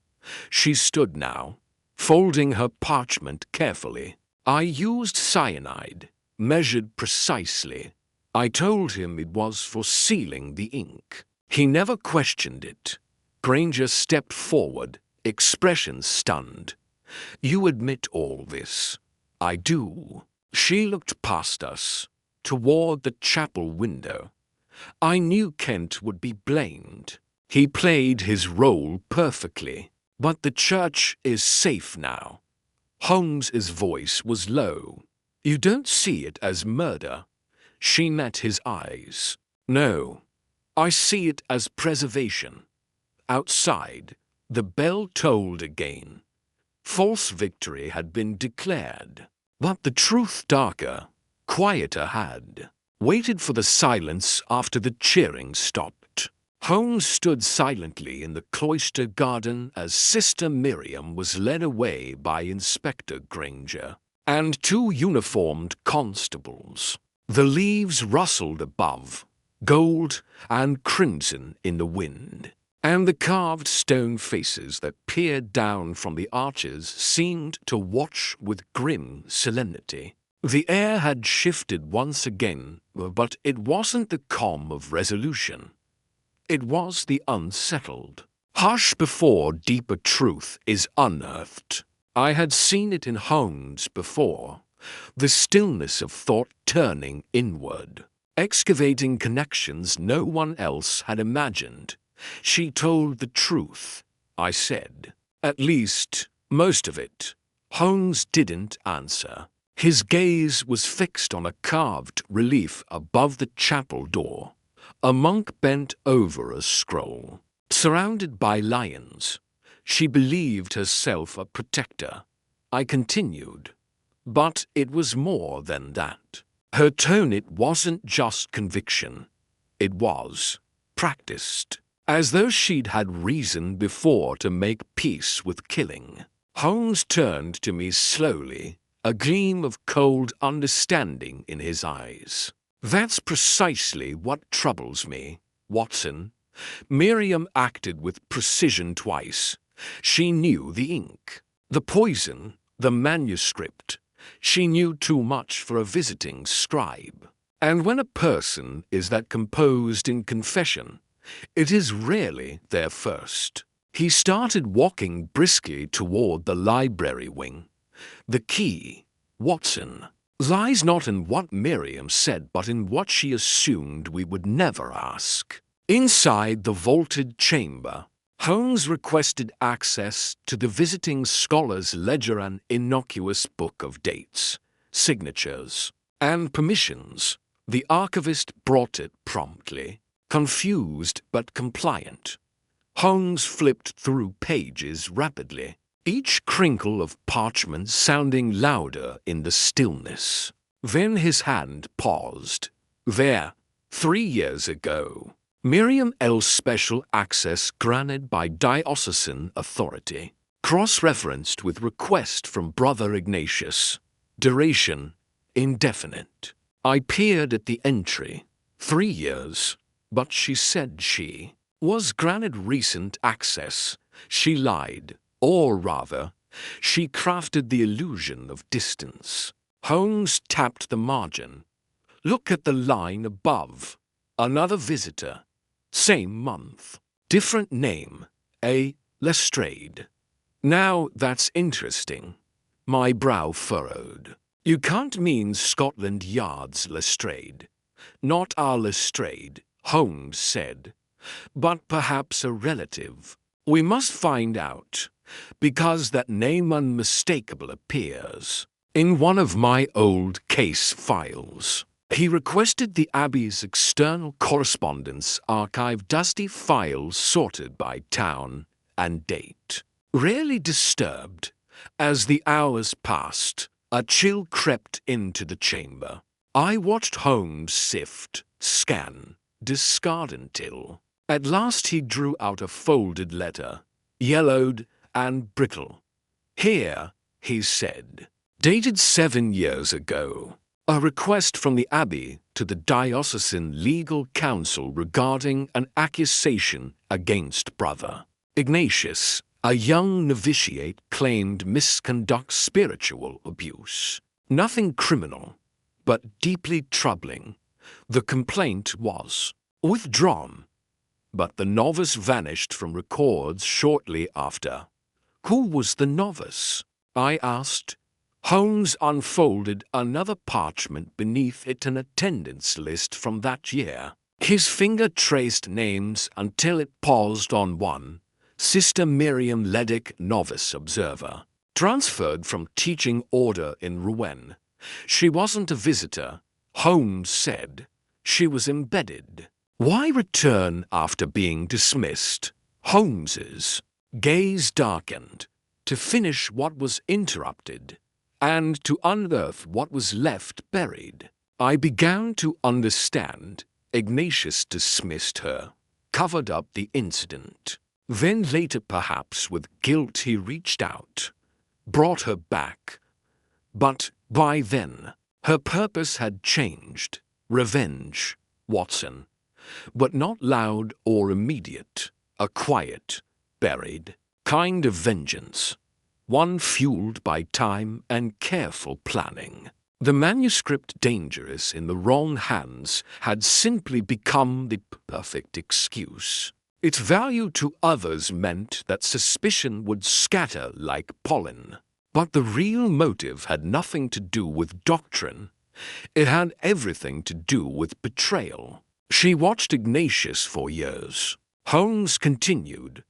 She stood now, folding her parchment carefully. "I used cyanide, measured precisely. I told him it was for sealing the ink. He never questioned it." Granger stepped forward, expression stunned. "You admit all this?" "I do." She looked past us, toward the chapel window. "I knew Kent would be blamed. He played his role perfectly. But the church is safe now." Holmes's voice was low. "You don't see it as murder." She met his eyes. "No, I see it as preservation." Outside, the bell tolled again. False victory had been declared. But the truth, darker, quieter, had waited for the silence after the cheering stopped. Holmes stood silently in the cloister garden as Sister Miriam was led away by Inspector Granger and two uniformed constables. The leaves rustled above, gold and crimson in the wind, and the carved stone faces that peered down from the arches seemed to watch with grim solemnity. The air had shifted once again, but it wasn't the calm of resolution. It was the unsettled. Hush before deeper truth is unearthed. I had seen it in Holmes before, the stillness of thought turning inward, excavating connections no one else had imagined. "She told the truth," I said. "At least, most of it." Holmes didn't answer. His gaze was fixed on a carved relief above the chapel door. A monk bent over a scroll. Surrounded by lions, she believed herself a protector. I continued. But it was more than that. Her tone, it wasn't just conviction. It was practiced, as though she'd had reason before to make peace with killing. Holmes turned to me slowly, a gleam of cold understanding in his eyes. "That's precisely what troubles me, Watson. Miriam acted with precision twice. She knew the ink, the poison, the manuscript. She knew too much for a visiting scribe. And when a person is that composed in confession, it is rarely their first. He started walking briskly toward the library wing. The key, Watson, lies not in what Miriam said but in what she assumed we would never ask. Inside the vaulted chamber, Holmes requested access to the visiting scholar's ledger, an innocuous book of dates, signatures, and permissions. The archivist brought it promptly, confused but compliant. Holmes flipped through pages rapidly, each crinkle of parchment sounding louder in the stillness. Then his hand paused. There, 3 years ago, Miriam L. Special access granted by diocesan authority. Cross-referenced with request from Brother Ignatius. Duration, indefinite. I peered at the entry. 3 years. But she said she was granted recent access. She lied. Or rather, she crafted the illusion of distance. Holmes tapped the margin. Look at the line above. Another visitor. Same month. Different name. A. Lestrade. Now that's interesting. My brow furrowed. You can't mean Scotland Yard's Lestrade. Not our Lestrade, Holmes said. But perhaps a relative. We must find out, because that name unmistakable appears in one of my old case files. He requested the Abbey's external correspondence archive, dusty files sorted by town and date. Rarely disturbed, as the hours passed, a chill crept into the chamber. I watched Holmes sift, scan, discard until, at last he drew out a folded letter, yellowed and brittle. Here, he said, dated 7 years ago. A request from the Abbey to the Diocesan Legal Council regarding an accusation against Brother Ignatius. A young novitiate claimed misconduct, spiritual abuse. Nothing criminal, but deeply troubling. The complaint was withdrawn, but the novice vanished from records shortly after. Who was the novice? I asked. Holmes unfolded another parchment, beneath it an attendance list from that year. His finger traced names until it paused on one. Sister Miriam Ledick, novice observer. Transferred from teaching order in Rouen. She wasn't a visitor, Holmes said. She was embedded. Why return after being dismissed? Holmes's gaze darkened. To finish what was interrupted, and to unearth what was left buried. I began to understand. Ignatius dismissed her, covered up the incident. Then later, perhaps with guilt, he reached out, brought her back. But by then, her purpose had changed. Revenge, Watson. But not loud or immediate. A quiet, buried kind of vengeance. One fueled by time and careful planning. The manuscript, dangerous in the wrong hands, had simply become the perfect excuse. Its value to others meant that suspicion would scatter like pollen. But the real motive had nothing to do with doctrine. It had everything to do with betrayal. She watched Ignatius for years. Holmes continued.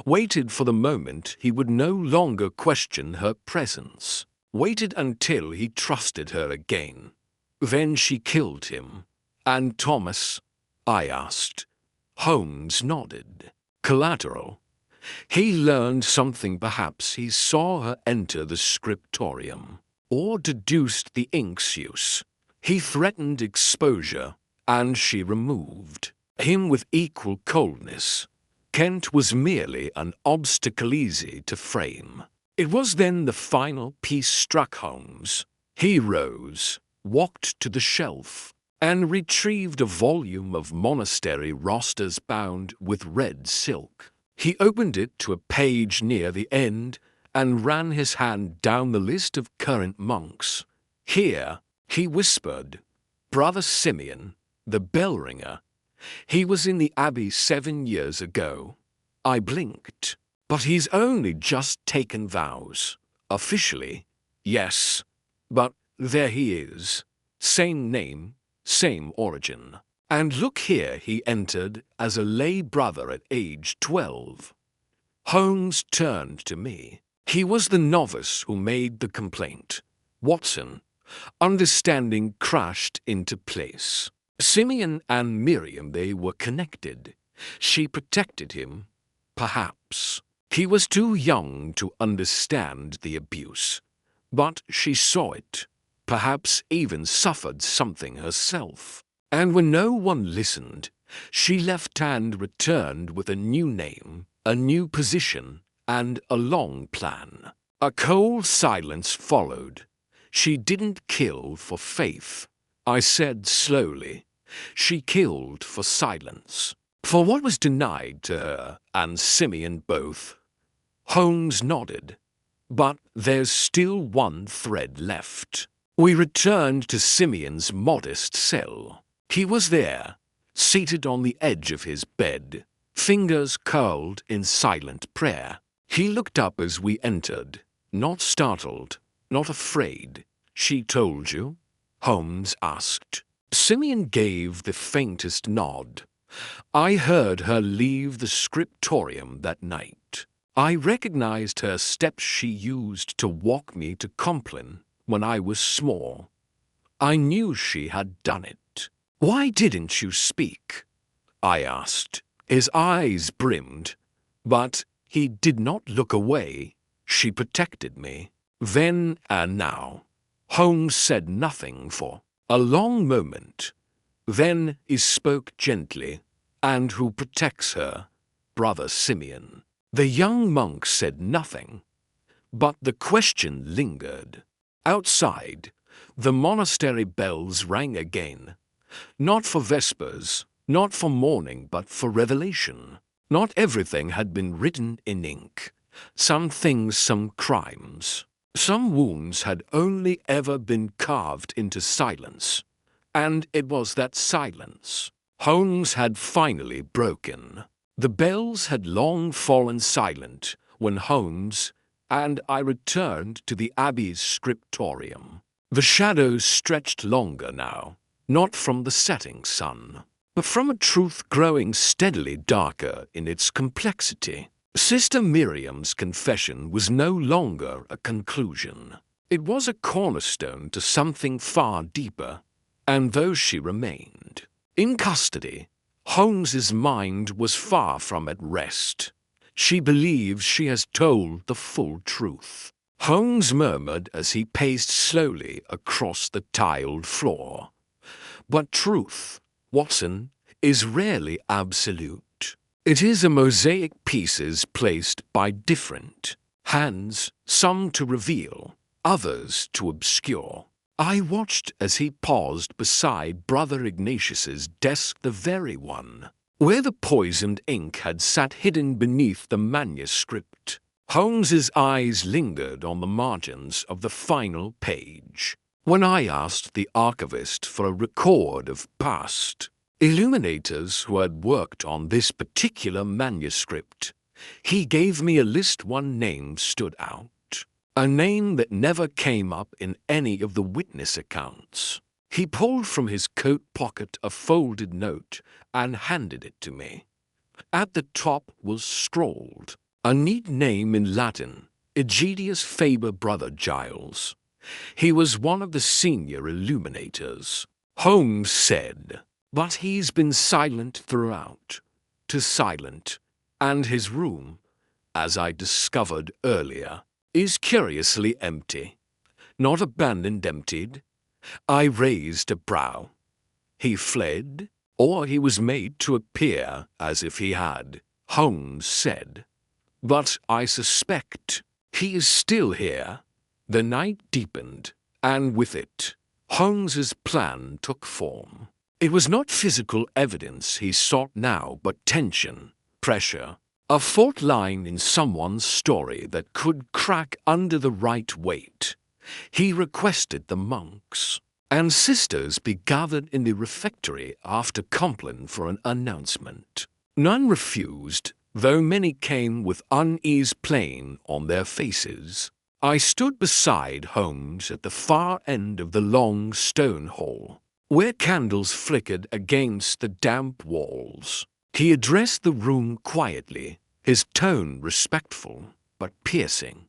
Waited for the moment he would no longer question her presence. Waited until he trusted her again. Then she killed him. And Thomas? I asked. Holmes nodded. Collateral. He learned something. Perhaps he saw her enter the scriptorium, or deduced the ink's use. He threatened exposure, and she removed him with equal coldness. Kent was merely an obstacle easy to frame. It was then the final piece struck Holmes. He rose, walked to the shelf, and retrieved a volume of monastery rosters bound with red silk. He opened it to a page near the end and ran his hand down the list of current monks. Here, he whispered, Brother Simeon, the bell ringer. He was in the Abbey 7 years ago. I blinked. But he's only just taken vows. Officially, yes. But there he is. Same name, same origin. And look here, he entered as a lay brother at age 12. Holmes turned to me. He was the novice who made the complaint. Watson, understanding crashed into place. Simeon and Miriam, they were connected. She protected him, perhaps. He was too young to understand the abuse, but she saw it, perhaps even suffered something herself. And when no one listened, she left and returned with a new name, a new position, and a long plan. A cold silence followed. She didn't kill for faith, I said slowly. She killed for silence, for what was denied to her and Simeon both. Holmes nodded. But there's still one thread left. We returned to Simeon's modest cell. He was there, seated on the edge of his bed, fingers curled in silent prayer. He looked up as we entered, not startled, not afraid. She told you? Holmes asked. Simeon gave the faintest nod. I heard her leave the scriptorium that night. I recognized her steps she used to walk me to Compline when I was small. I knew she had done it. Why didn't you speak? I asked. His eyes brimmed, but he did not look away. She protected me. Then and now. Holmes said nothing for a long moment. Then he spoke gently. And who protects her? Brother Simeon. The young monk said nothing, but the question lingered. Outside, the monastery bells rang again, not for vespers, not for morning, but for revelation. Not everything had been written in ink. Some things, some crimes, some wounds had only ever been carved into silence, and it was that silence Holmes had finally broken. The bells had long fallen silent when Holmes and I returned to the Abbey's scriptorium. The shadows stretched longer now, not from the setting sun, but from a truth growing steadily darker in its complexity. Sister Miriam's confession was no longer a conclusion. It was a cornerstone to something far deeper, and though she remained in custody, Holmes's mind was far from at rest. She believes she has told the full truth. Holmes murmured as he paced slowly across the tiled floor. But truth, Watson, is rarely absolute. It is a mosaic pieces placed by different hands, some to reveal, others to obscure. I watched as he paused beside Brother Ignatius's desk, the very one where the poisoned ink had sat hidden beneath the manuscript. Holmes's eyes lingered on the margins of the final page. When I asked the archivist for a record of past illuminators who had worked on this particular manuscript, he gave me a list. One name stood out. A name that never came up in any of the witness accounts. He pulled from his coat pocket a folded note and handed it to me. At the top was scrawled a neat name in Latin, Egidius Faber Brother Giles. He was one of the senior illuminators. Holmes said, but he's been silent throughout. Too silent, and his room, as I discovered earlier, is curiously empty. Not abandoned, emptied. I raised a brow. He fled, or he was made to appear as if he had, Holmes said. But I suspect he is still here. The night deepened, and with it, Holmes's plan took form. It was not physical evidence he sought now, but tension, pressure, a fault line in someone's story that could crack under the right weight. He requested the monks and sisters be gathered in the refectory after Compline for an announcement. None refused, though many came with unease plain on their faces. I stood beside Holmes at the far end of the long stone hall, where candles flickered against the damp walls. He addressed the room quietly, his tone respectful but piercing.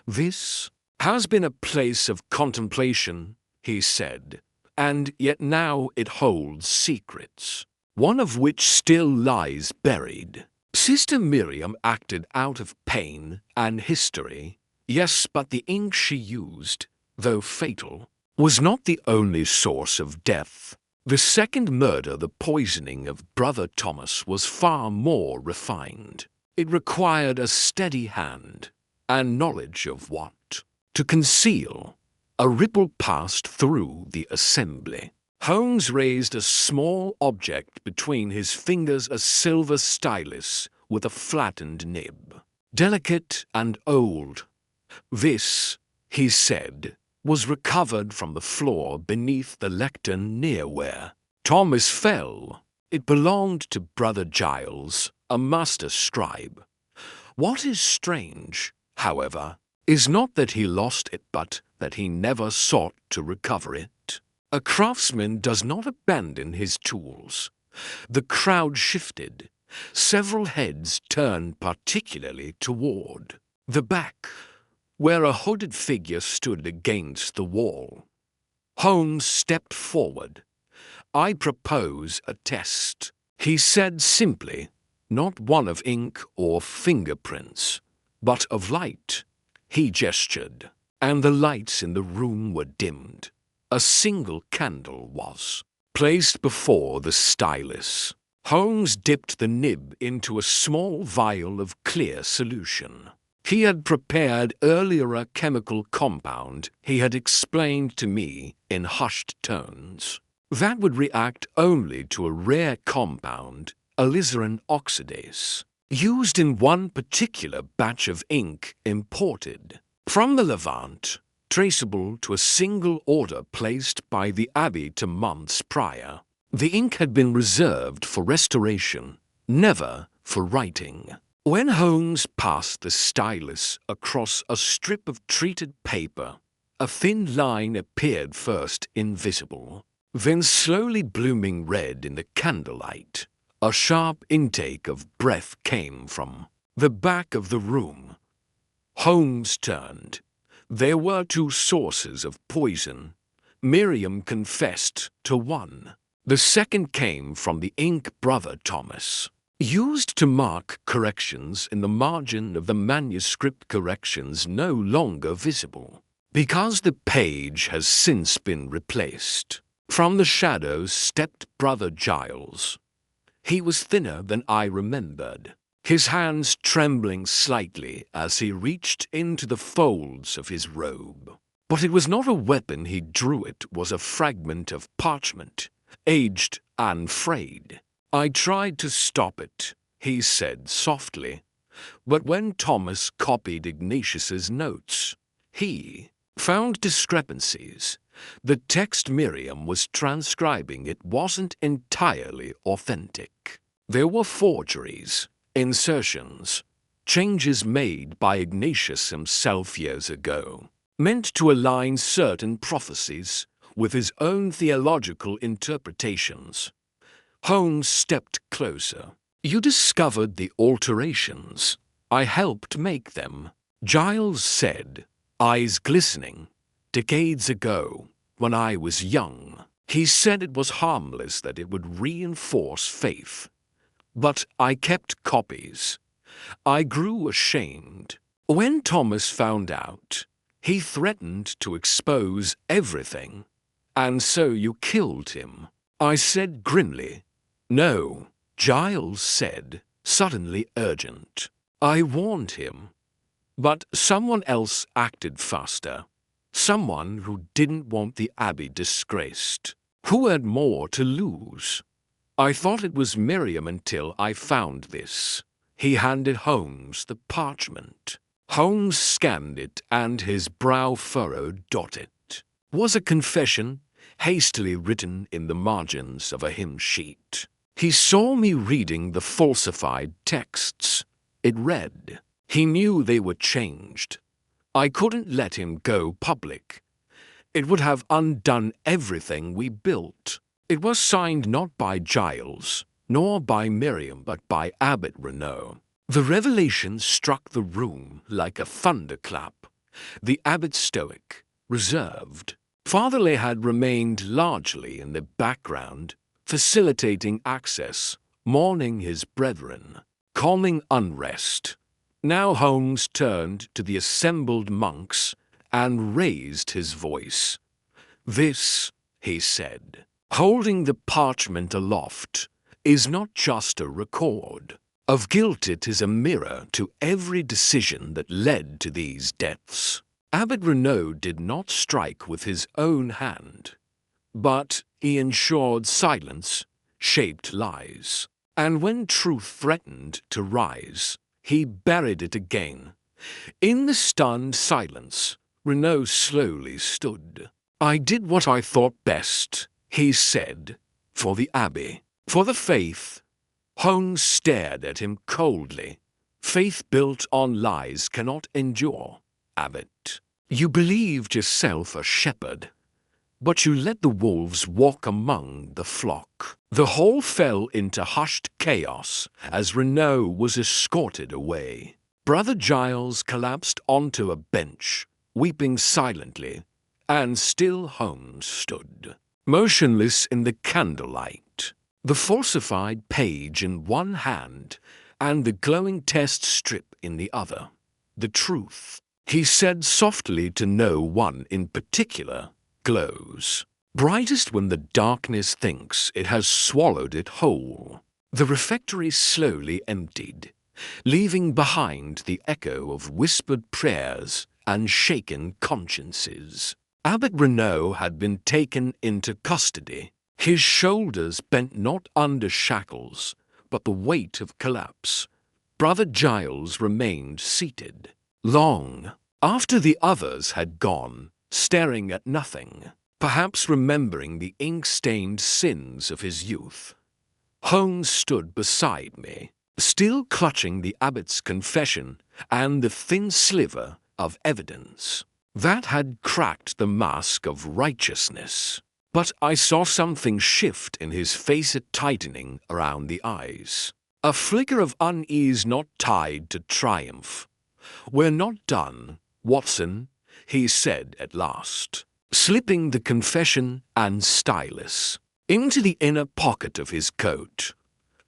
"This has been a place of contemplation," he said, "and yet now it holds secrets, one of which still lies buried. Sister Miriam acted out of pain and history, yes, but the ink she used, though fatal, was not the only source of death. The second murder, the poisoning of Brother Thomas, was far more refined. It required a steady hand and knowledge of what to conceal." A ripple passed through the assembly. Holmes raised a small object between his fingers, a silver stylus with a flattened nib. "Delicate and old. This," he said, "was recovered from the floor beneath the lectern near where Thomas fell. It belonged to Brother Giles, a master scribe. What is strange, however, is not that he lost it, but that he never sought to recover it. A craftsman does not abandon his tools." The crowd shifted. Several heads turned particularly toward the back, where a hooded figure stood against the wall. Holmes stepped forward. "I propose a test," he said simply, "not one of ink or fingerprints, but of light." He gestured, and the lights in the room were dimmed. A single candle was placed before the stylus. Holmes dipped the nib into a small vial of clear solution. He had prepared earlier a chemical compound he had explained to me in hushed tones. That would react only to a rare compound, alizarin oxidase, used in one particular batch of ink imported from the Levant, traceable to a single order placed by the Abbey to months prior. The ink had been reserved for restoration, never for writing. When Holmes passed the stylus across a strip of treated paper, a thin line appeared, first invisible, then slowly blooming red in the candlelight. A sharp intake of breath came from the back of the room. Holmes turned. There were two sources of poison. Miriam confessed to one. The second came from the ink Brother Thomas used to mark corrections in the margin of the manuscript, corrections no longer visible, because the page has since been replaced. From the shadows stepped Brother Giles. He was thinner than I remembered, his hands trembling slightly as he reached into the folds of his robe. But it was not a weapon he drew, it was a fragment of parchment, aged and frayed. "I tried to stop it," he said softly, "but when Thomas copied Ignatius's notes, he found discrepancies. The text Miriam was transcribing, it wasn't entirely authentic. There were forgeries, insertions, changes made by Ignatius himself years ago, meant to align certain prophecies with his own theological interpretations." Holmes stepped closer. "You discovered the alterations. I helped make them," Giles said, eyes glistening. "Decades ago, when I was young, he said it was harmless, that it would reinforce faith. But I kept copies. I grew ashamed. When Thomas found out, he threatened to expose everything. And so you killed him." I said grimly. "No," Giles said, suddenly urgent. "I warned him. But someone else acted faster. Someone who didn't want the Abbey disgraced, who had more to lose. I thought it was Miriam until I found this." He handed Holmes the parchment. Holmes scanned it, and his brow furrowed. It was a confession, hastily written in the margins of a hymn sheet. He saw me reading the falsified texts, It read. He knew they were changed. I couldn't let him go public. It would have undone everything we built. It was signed not by Giles, nor by Miriam, but by Abbot Renaud. The revelation struck the room like a thunderclap. The abbot stoic, reserved. Fatherley had remained largely in the background, facilitating access, mourning his brethren, calming unrest. Now Holmes turned to the assembled monks and raised his voice. "This," he said, holding the parchment aloft, "is not just a record of guilt. It is a mirror to every decision that led to these deaths." Abbot Renaud did not strike with his own hand, but he ensured silence shaped lies. And when truth threatened to rise, he buried it again. In the stunned silence, Renaud slowly stood. "I did what I thought best," he said, "for the Abbey, for the faith." Holmes stared at him coldly. "Faith built on lies cannot endure, Abbot. You believed yourself a shepherd, but you let the wolves walk among the flock." The hall fell into hushed chaos as Renaud was escorted away. Brother Giles collapsed onto a bench, weeping silently, and still Holmes stood, motionless in the candlelight, the falsified page in one hand and the glowing test strip in the other. "The truth," he said softly to no one in particular, "glows brightest when the darkness thinks it has swallowed it whole." The refectory slowly emptied, leaving behind the echo of whispered prayers and shaken consciences. Abbot Renaud had been taken into custody. His shoulders bent not under shackles, but the weight of collapse. Brother Giles remained seated, long, after the others had gone, staring at nothing, perhaps remembering the ink-stained sins of his youth. Holmes stood beside me, still clutching the abbot's confession and the thin sliver of evidence that had cracked the mask of righteousness. But I saw something shift in his face, a tightening around the eyes, a flicker of unease not tied to triumph. "We're not done, Watson," he said at last, slipping the confession and stylus into the inner pocket of his coat.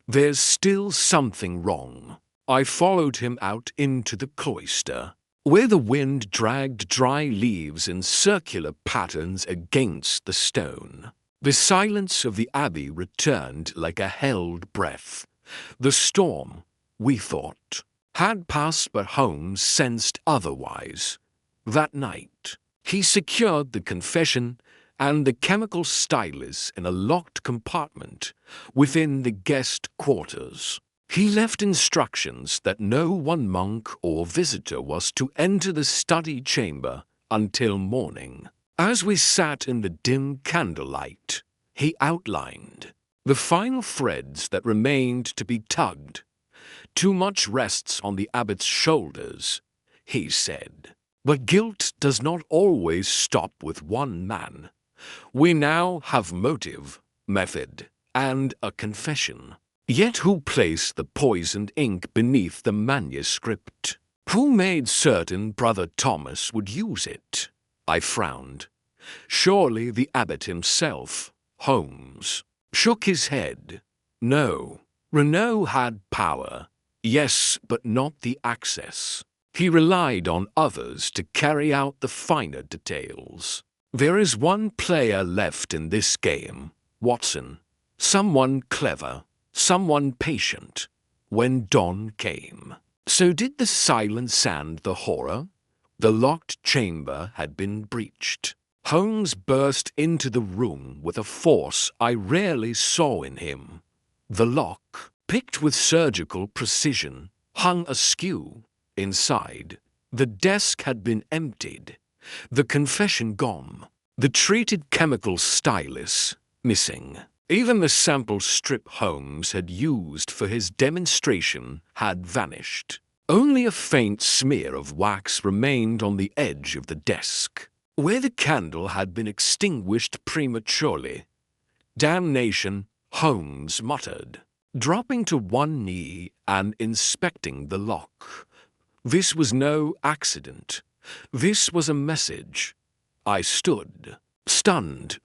"There's still something wrong." I followed him out into the cloister, where the wind dragged dry leaves in circular patterns against the stone. The silence of the abbey returned like a held breath. The storm, we thought, had passed, but Holmes sensed otherwise. That night, he secured the confession and the chemical stylus in a locked compartment within the guest quarters. He left instructions that no one monk or visitor was to enter the study chamber until morning. As we sat in the dim candlelight, he outlined the final threads that remained to be tugged. "Too much rests on the abbot's shoulders," he said. "But guilt does not always stop with one man. We now have motive, method, and a confession. Yet who placed the poisoned ink beneath the manuscript? Who made certain Brother Thomas would use it?" I frowned. "Surely the abbot himself." Holmes shook his head. "No. Renaud had power, yes, but not the access. He relied on others to carry out the finer details. There is one player left in this game, Watson. Someone clever, someone patient, when dawn came." So did the silence and the horror? The locked chamber had been breached. Holmes burst into the room with a force I rarely saw in him. The lock, picked with surgical precision, hung askew. Inside, the desk had been emptied, the confession gone, the treated chemical stylus missing. Even the sample strip Holmes had used for his demonstration had vanished. Only a faint smear of wax remained on the edge of the desk, where the candle had been extinguished prematurely. "Damnation," Holmes muttered, dropping to one knee and inspecting the lock. This was no accident. This was a message. I stood, stunned.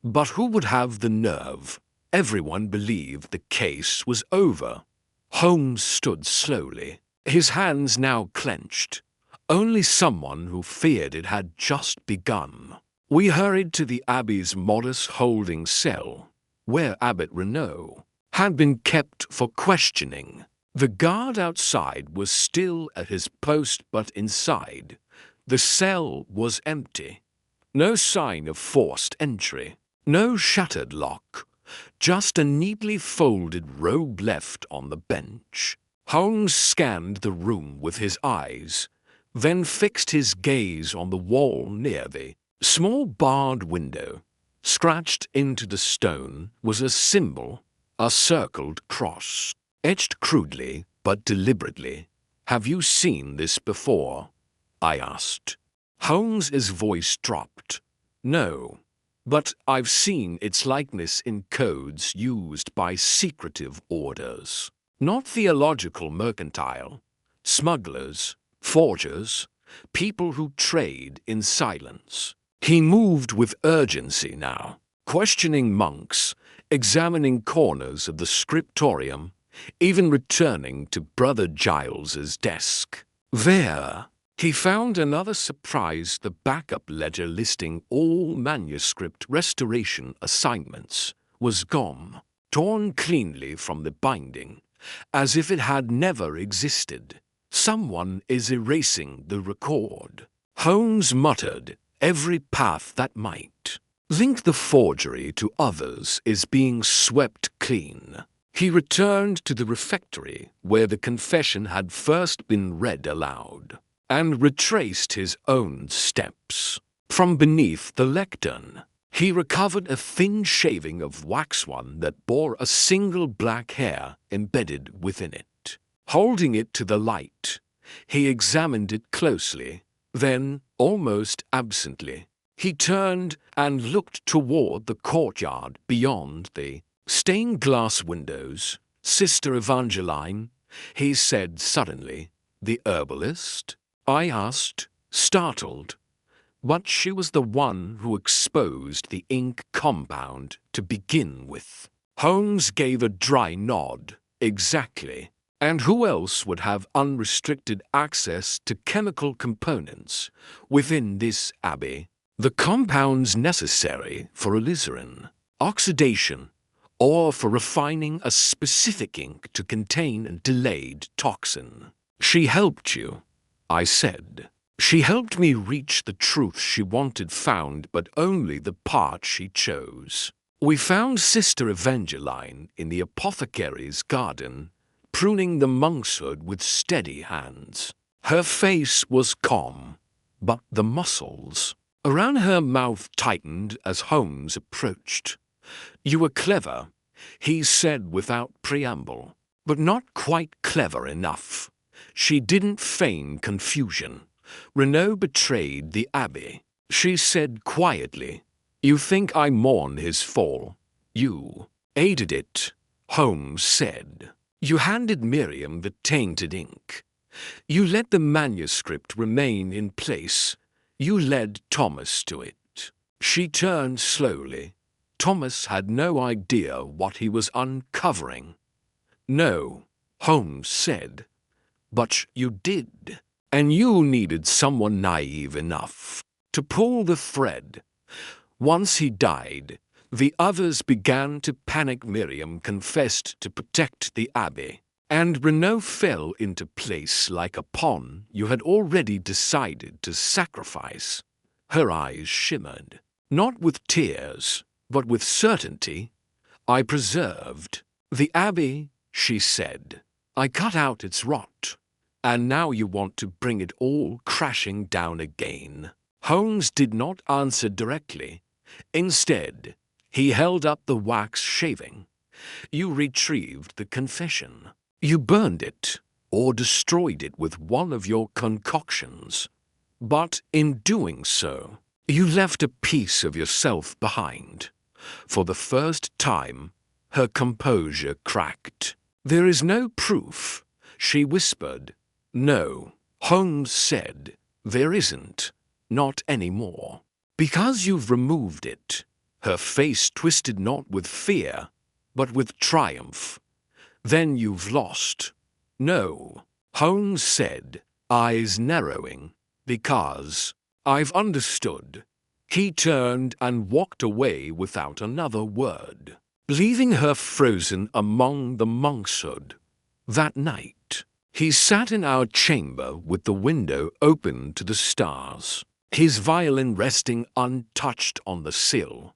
But who would have the nerve? Everyone believed the case was over. Holmes stood slowly, his hands now clenched. Only someone who feared it had just begun. We hurried to the Abbey's modest holding cell, where Abbot Renaud had been kept for questioning. The guard outside was still at his post, but inside, the cell was empty. No sign of forced entry, no shattered lock, just a neatly folded robe left on the bench. Holmes scanned the room with his eyes, then fixed his gaze on the wall near the small barred window. Scratched into the stone was a symbol, a circled cross, etched crudely but deliberately. "Have you seen this before?" I asked. Holmes's voice dropped. "No, but I've seen its likeness in codes used by secretive orders. Not theological mercantile, smugglers, forgers, people who trade in silence." He moved with urgency now, questioning monks, examining corners of the scriptorium, even returning to Brother Giles's desk. There, he found another surprise: the backup ledger listing all manuscript restoration assignments was gone, torn cleanly from the binding, as if it had never existed. "Someone is erasing the record," Holmes muttered. "Every path that might link the forgery to others is being swept clean." He returned to the refectory where the confession had first been read aloud, and retraced his own steps. From beneath the lectern, he recovered a thin shaving of waxwork that bore a single black hair embedded within it. Holding it to the light, he examined it closely. Then, almost absently, he turned and looked toward the courtyard beyond the stained glass windows. "Sister Evangeline," he said suddenly. "The herbalist?" I asked, startled. But she was the one who exposed the ink compound to begin with. Holmes gave a dry nod. "Exactly. And who else would have unrestricted access to chemical components within this abbey? The compounds necessary for alizarin, oxidation, or for refining a specific ink to contain a delayed toxin." "She helped you," I said. "She helped me reach the truth she wanted found, but only the part she chose." We found Sister Evangeline in the apothecary's garden, pruning the monkshood with steady hands. Her face was calm, but the muscles around her mouth tightened as Holmes approached. "You were clever," he said without preamble, "but not quite clever enough." She didn't feign confusion. "Renaud betrayed the abbey," she said quietly. "You think I mourn his fall? You aided it," Holmes said. "You handed Miriam the tainted ink. You let the manuscript remain in place. You led Thomas to it." She turned slowly. Thomas had no idea what he was uncovering. "No," Holmes said, "but you did. And you needed someone naive enough to pull the thread. Once he died, the others began to panic. Miriam confessed to protect the abbey, and Renaud fell into place like a pawn you had already decided to sacrifice." Her eyes shimmered, not with tears, but with certainty. "I preserved the abbey," she said. "I cut out its rot. And now you want to bring it all crashing down again." Holmes did not answer directly. Instead, he held up the wax shaving. "You retrieved the confession. You burned it. or destroyed it with one of your concoctions. But in doing so, you left a piece of yourself behind. For the first time, her composure cracked. "There is no proof," she whispered. "No," Holmes said. "There isn't. Not anymore. Because you've removed it." Her face twisted not with fear, but with triumph. "Then you've lost." "No," Holmes said, eyes narrowing. "Because I've understood." He turned and walked away without another word, leaving her frozen among the monkshood. That night, he sat in our chamber with the window open to the stars, his violin resting untouched on the sill.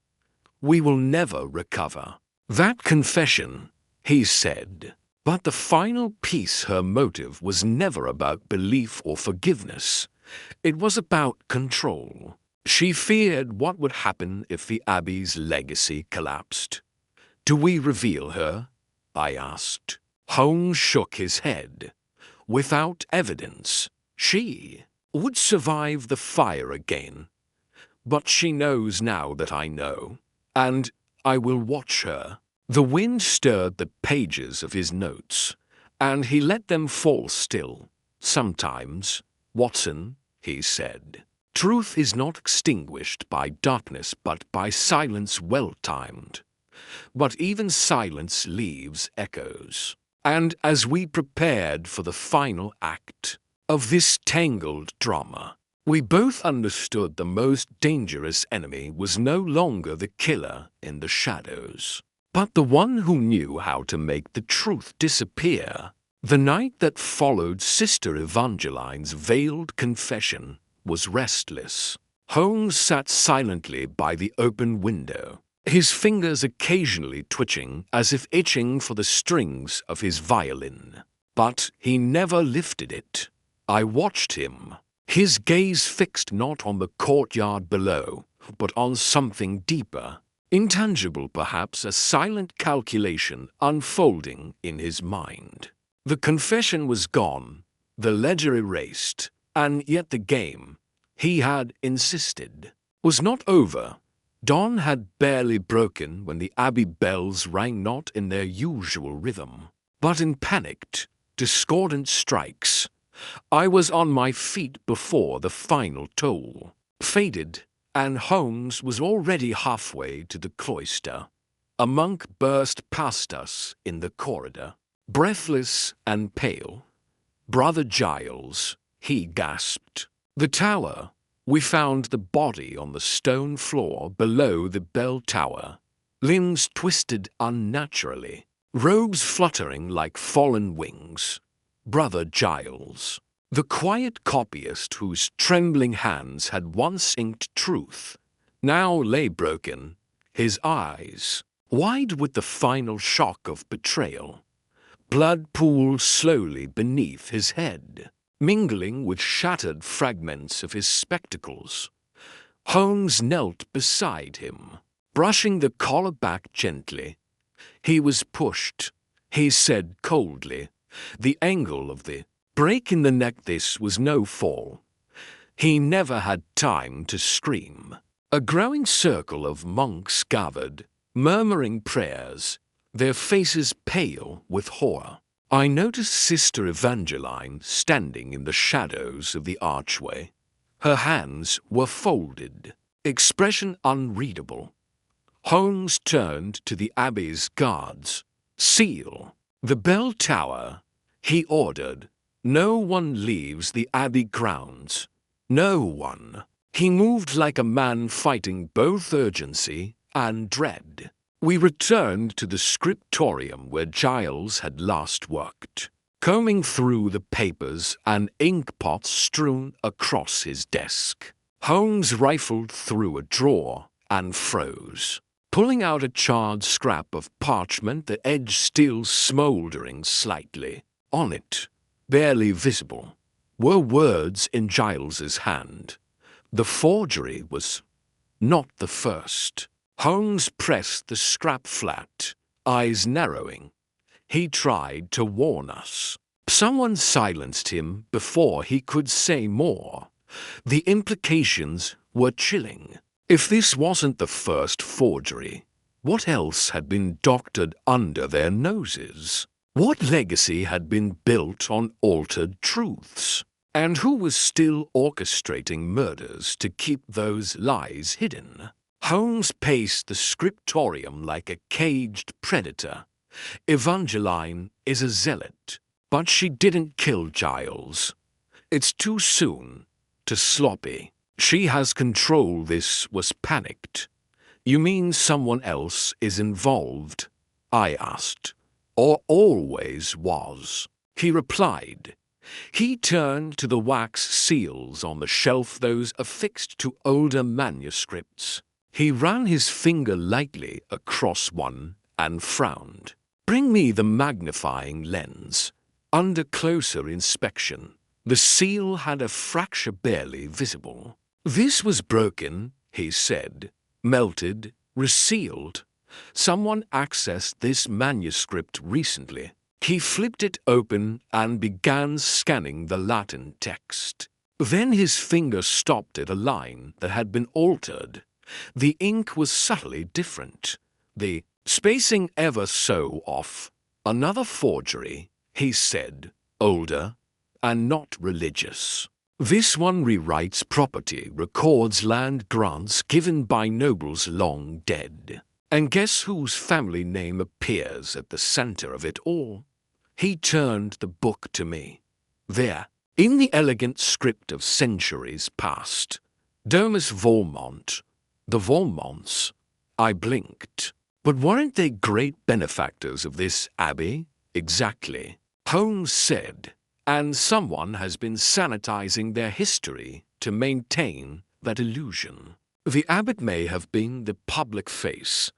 "We will never recover that confession," he said. But the final piece, her motive was never about belief or forgiveness. It was about control. She feared what would happen if the Abbey's legacy collapsed. "Do we reveal her?" I asked. Holmes shook his head. "Without evidence, she would survive the fire again. But she knows now that I know, and I will watch her." The wind stirred the pages of his notes, and he let them fall still. "Sometimes, Watson," he said, "truth is not extinguished by darkness but by silence well-timed. But even silence leaves echoes." And as we prepared for the final act of this tangled drama, we both understood the most dangerous enemy was no longer the killer in the shadows, but the one who knew how to make the truth disappear. The night that followed Sister Evangeline's veiled confession was restless. Holmes sat silently by the open window, his fingers occasionally twitching as if itching for the strings of his violin. But he never lifted it. I watched him, his gaze fixed not on the courtyard below, but on something deeper, intangible perhaps, a silent calculation unfolding in his mind. The confession was gone, the ledger erased, and yet the game, he had insisted, was not over. Dawn had barely broken when the Abbey bells rang not in their usual rhythm, but in panicked, discordant strikes. I was on my feet before the final toll faded, and Holmes was already halfway to the cloister. A monk burst past us in the corridor, breathless and pale. "Brother Giles," he gasped. "The tower. We found the body on the stone floor below the bell tower, limbs twisted unnaturally, robes fluttering like fallen wings. Brother Giles." The quiet copyist whose trembling hands had once inked truth now lay broken, his eyes wide with the final shock of betrayal. Blood pooled slowly beneath his head, mingling with shattered fragments of his spectacles. Holmes knelt beside him, brushing the collar back gently. "He was pushed," he said coldly. "The angle of the break in the neck, this was no fall." He never had time to scream. A growing circle of monks gathered, murmuring prayers, their faces pale with horror. I noticed Sister Evangeline standing in the shadows of the archway. Her hands were folded, expression unreadable. Holmes turned to the Abbey's guards. "Seal the bell tower," he ordered. "No one leaves the Abbey grounds. No one." He moved like a man fighting both urgency and dread. We returned to the scriptorium where Giles had last worked, combing through the papers and ink pots strewn across his desk. Holmes rifled through a drawer and froze, pulling out a charred scrap of parchment, the edge still smoldering slightly. On it, barely visible, were words in Giles's hand. The forgery was not the first. Holmes pressed the scrap flat, eyes narrowing. He tried to warn us. Someone silenced him before he could say more. The implications were chilling. If this wasn't the first forgery, what else had been doctored under their noses? What legacy had been built on altered truths? And who was still orchestrating murders to keep those lies hidden? Holmes paced the scriptorium like a caged predator. Evangeline is a zealot, but she didn't kill Giles. It's too soon, too sloppy. She has control. This was panicked. You mean someone else is involved? I asked. Or always was? He replied. He turned to the wax seals on the shelf, those affixed to older manuscripts. He ran his finger lightly across one and frowned. Bring me the magnifying lens. Under closer inspection, the seal had a fracture barely visible. This was broken, he said. Melted, resealed. Someone accessed this manuscript recently. He flipped it open and began scanning the Latin text. Then his finger stopped at a line that had been altered. The ink was subtly different, the spacing ever so off. Another forgery, he said, older and not religious. This one rewrites property, records land grants given by nobles long dead. And guess whose family name appears at the center of it all? He turned the book to me. There, in the elegant script of centuries past, Domus Valmont, the Valmonts. I blinked. But weren't they great benefactors of this abbey? Exactly. Holmes said, and someone has been sanitizing their history to maintain that illusion. The abbot may have been the public face,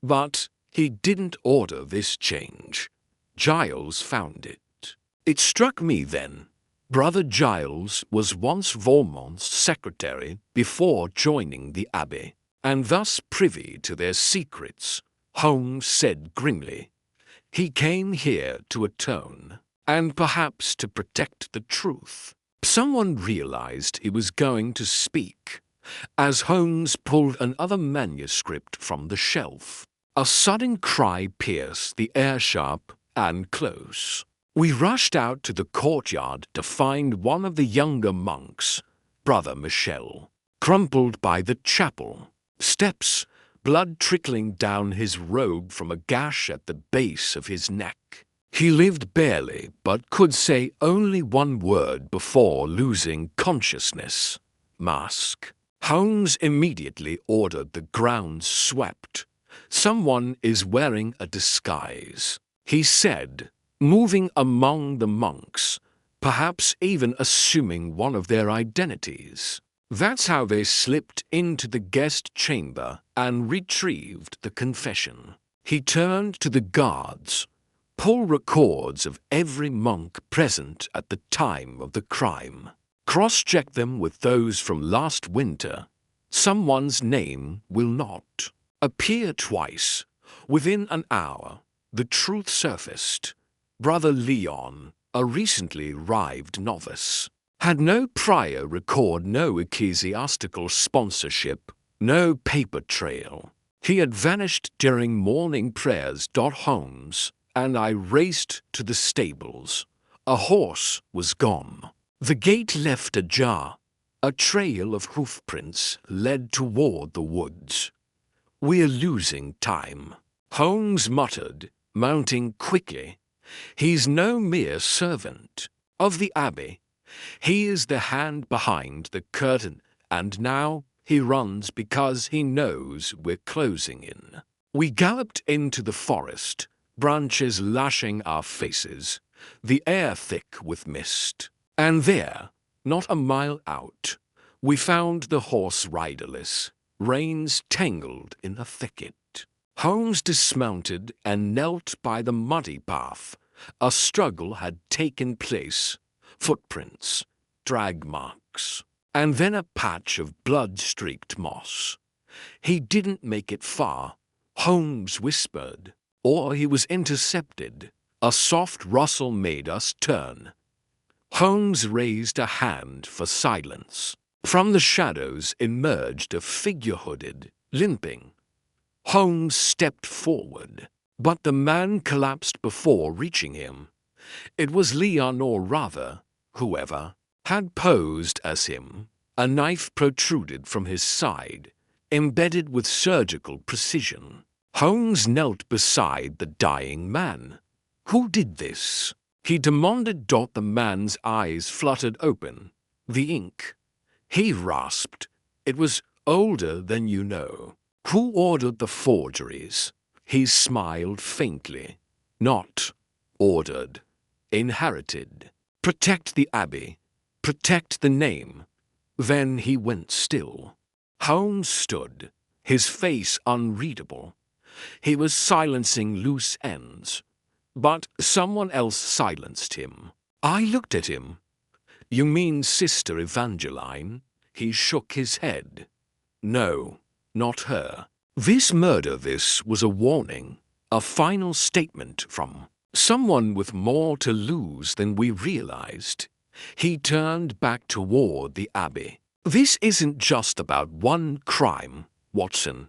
but he didn't order this change. Giles found it. It struck me then. Brother Giles was once Valmont's secretary before joining the abbey, and thus privy to their secrets. Holmes said grimly. He came here to atone, and perhaps to protect the truth. Someone realized he was going to speak, as Holmes pulled another manuscript from the shelf. A sudden cry pierced the air, sharp and close. We rushed out to the courtyard to find one of the younger monks, Brother Michel, crumpled by the chapel. Steps, blood trickling down his robe from a gash at the base of his neck. He lived barely, but could say only one word before losing consciousness. Mask. Holmes immediately ordered the grounds swept. Someone is wearing a disguise, he said, moving among the monks, perhaps even assuming one of their identities. That's how they slipped into the guest chamber and retrieved the confession. He turned to the guards. Pull records of every monk present at the time of the crime. Cross-check them with those from last winter. Someone's name will not appear twice. Within an hour, the truth surfaced. Brother Leon, a recently arrived novice, had no prior record, no ecclesiastical sponsorship, no paper trail. He had vanished during morning prayers. Holmes and I raced to the stables. A horse was gone. The gate left ajar. A trail of hoofprints led toward the woods. We're losing time, Holmes muttered, mounting quickly. He's no mere servant of the abbey. He is the hand behind the curtain, and now he runs because he knows we're closing in. We galloped into the forest, branches lashing our faces, the air thick with mist. And there, not a mile out, we found the horse riderless, reins tangled in a thicket. Holmes dismounted and knelt by the muddy path. A struggle had taken place. Footprints, drag marks, and then a patch of blood-streaked moss. He didn't make it far, Holmes whispered, or he was intercepted. A soft rustle made us turn. Holmes raised a hand for silence. From the shadows emerged a figure hooded, limping. Holmes stepped forward, but the man collapsed before reaching him. It was Leon, or rather, whoever had posed as him. A knife protruded from his side, embedded with surgical precision. Holmes knelt beside the dying man. Who did this? He demanded. The man's eyes fluttered open. The ink. He rasped. It was older than you know. Who ordered the forgeries? He smiled faintly. Not ordered. Inherited. Protect the Abbey. Protect the name. Then he went still. Holmes stood, his face unreadable. He was silencing loose ends. But someone else silenced him. I looked at him. You mean Sister Evangeline? He shook his head. No, not her. This was a warning, a final statement from someone with more to lose than we realized. He turned back toward the Abbey. This isn't just about one crime, Watson.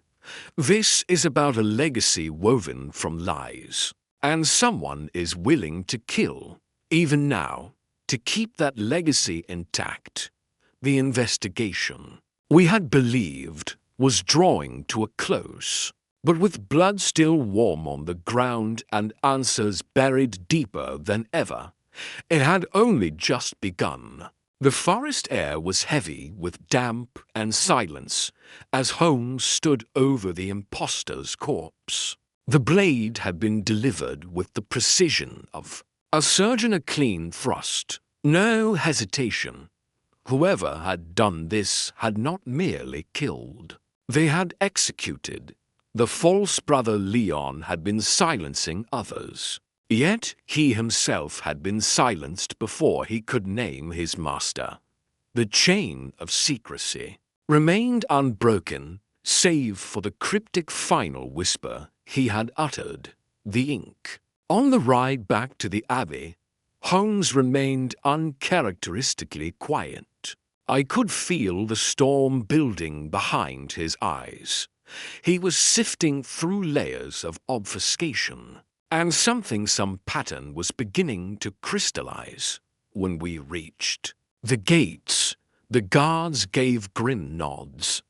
This is about a legacy woven from lies. And someone is willing to kill, even now, to keep that legacy intact. The investigation we had believed was drawing to a close, but with blood still warm on the ground and answers buried deeper than ever, it had only just begun. The forest air was heavy with damp and silence as Holmes stood over the impostor's corpse. The blade had been delivered with the precision of a surgeon, a clean thrust, no hesitation. Whoever had done this had not merely killed. They had executed. The false brother Leon had been silencing others. Yet he himself had been silenced before he could name his master. The chain of secrecy remained unbroken, save for the cryptic final whisper he had uttered. The ink. On the ride back to the Abbey, Holmes remained uncharacteristically quiet. I could feel the storm building behind his eyes. He was sifting through layers of obfuscation, and some pattern was beginning to crystallize. When we reached the gates, the guards gave grim nods.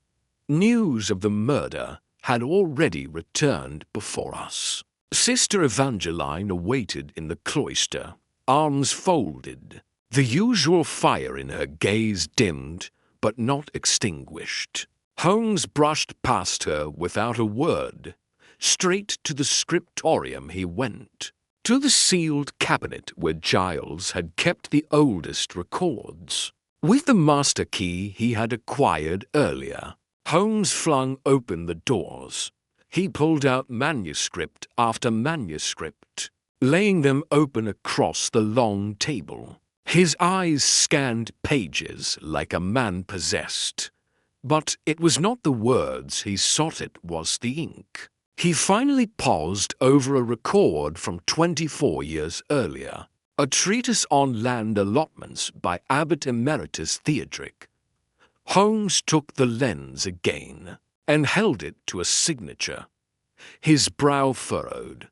News of the murder had already returned before us. Sister Evangeline awaited in the cloister, arms folded, the usual fire in her gaze dimmed but not extinguished. Holmes brushed past her without a word. Straight to the scriptorium he went, to the sealed cabinet where Giles had kept the oldest records. With the master key he had acquired earlier, Holmes flung open the doors. He pulled out manuscript after manuscript, laying them open across the long table. His eyes scanned pages like a man possessed. But it was not the words he sought, it was the ink. He finally paused over a record from 24 years earlier, a treatise on land allotments by Abbot Emeritus Theodric. Holmes took the lens again and held it to a signature. His brow furrowed.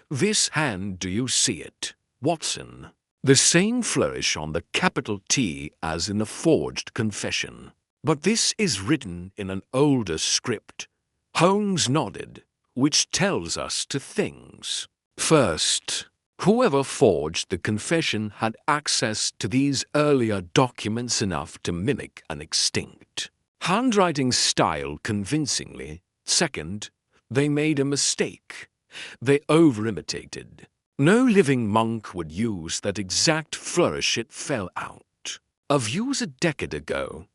This hand, do you see it, Watson? The same flourish on the capital T as in the forged confession. But this is written in an older script. Holmes nodded, which tells us two things. First, whoever forged the confession had access to these earlier documents enough to mimic an extinct handwriting style convincingly. Second, they made a mistake. They over-imitated. No living monk would use that exact flourish. It fell out of use a decade ago.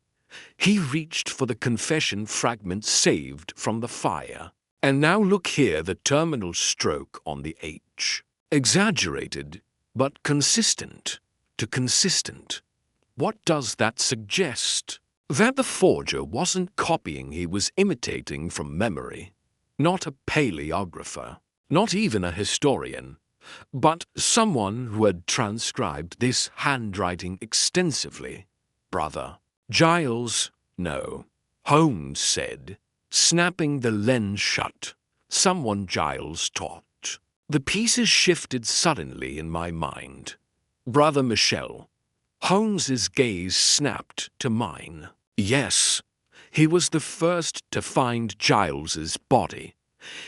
He reached for the confession fragment saved from the fire. And now look here, the terminal stroke on the H. Exaggerated, but consistent to consistent. What does that suggest? That the forger wasn't copying, he was imitating from memory. Not a paleographer, not even a historian, but someone who had transcribed this handwriting extensively. Brother Giles, no, Holmes said, snapping the lens shut. Someone Giles taught. The pieces shifted suddenly in my mind. Brother Michel. Holmes's gaze snapped to mine. Yes, he was the first to find Giles's body.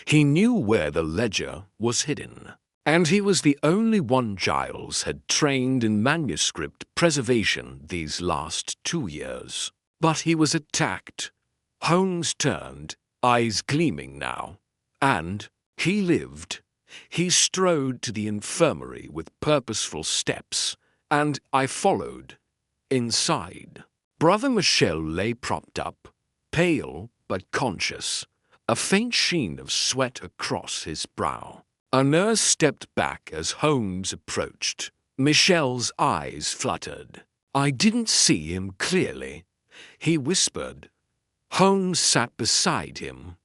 He knew where the ledger was hidden. And he was the only one Giles had trained in manuscript preservation these last 2 years. But he was attacked. Holmes turned, eyes gleaming now. And he lived. He strode to the infirmary with purposeful steps, and I followed. Inside, Brother Michel lay propped up, pale but conscious, a faint sheen of sweat across his brow. A nurse stepped back as Holmes approached. Michel's eyes fluttered. I didn't see him clearly. He whispered. Holmes sat beside him.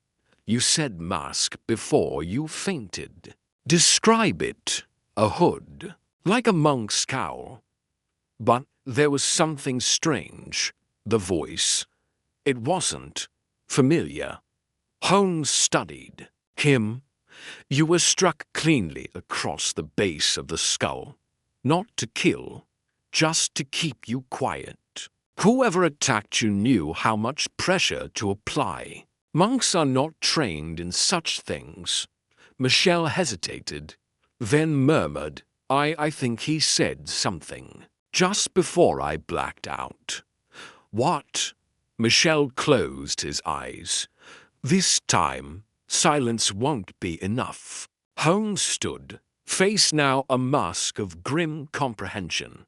You said mask before you fainted. Describe it. A hood, like a monk's cowl. But there was something strange. The voice. It wasn't familiar. Holmes studied. Him. You were struck cleanly across the base of the skull. Not to kill, just to keep you quiet. Whoever attacked you knew how much pressure to apply. Monks are not trained in such things. Michel hesitated, then murmured, I think he said something. Just before I blacked out. What? Michel closed his eyes. This time, silence won't be enough. Holmes stood, face now a mask of grim comprehension.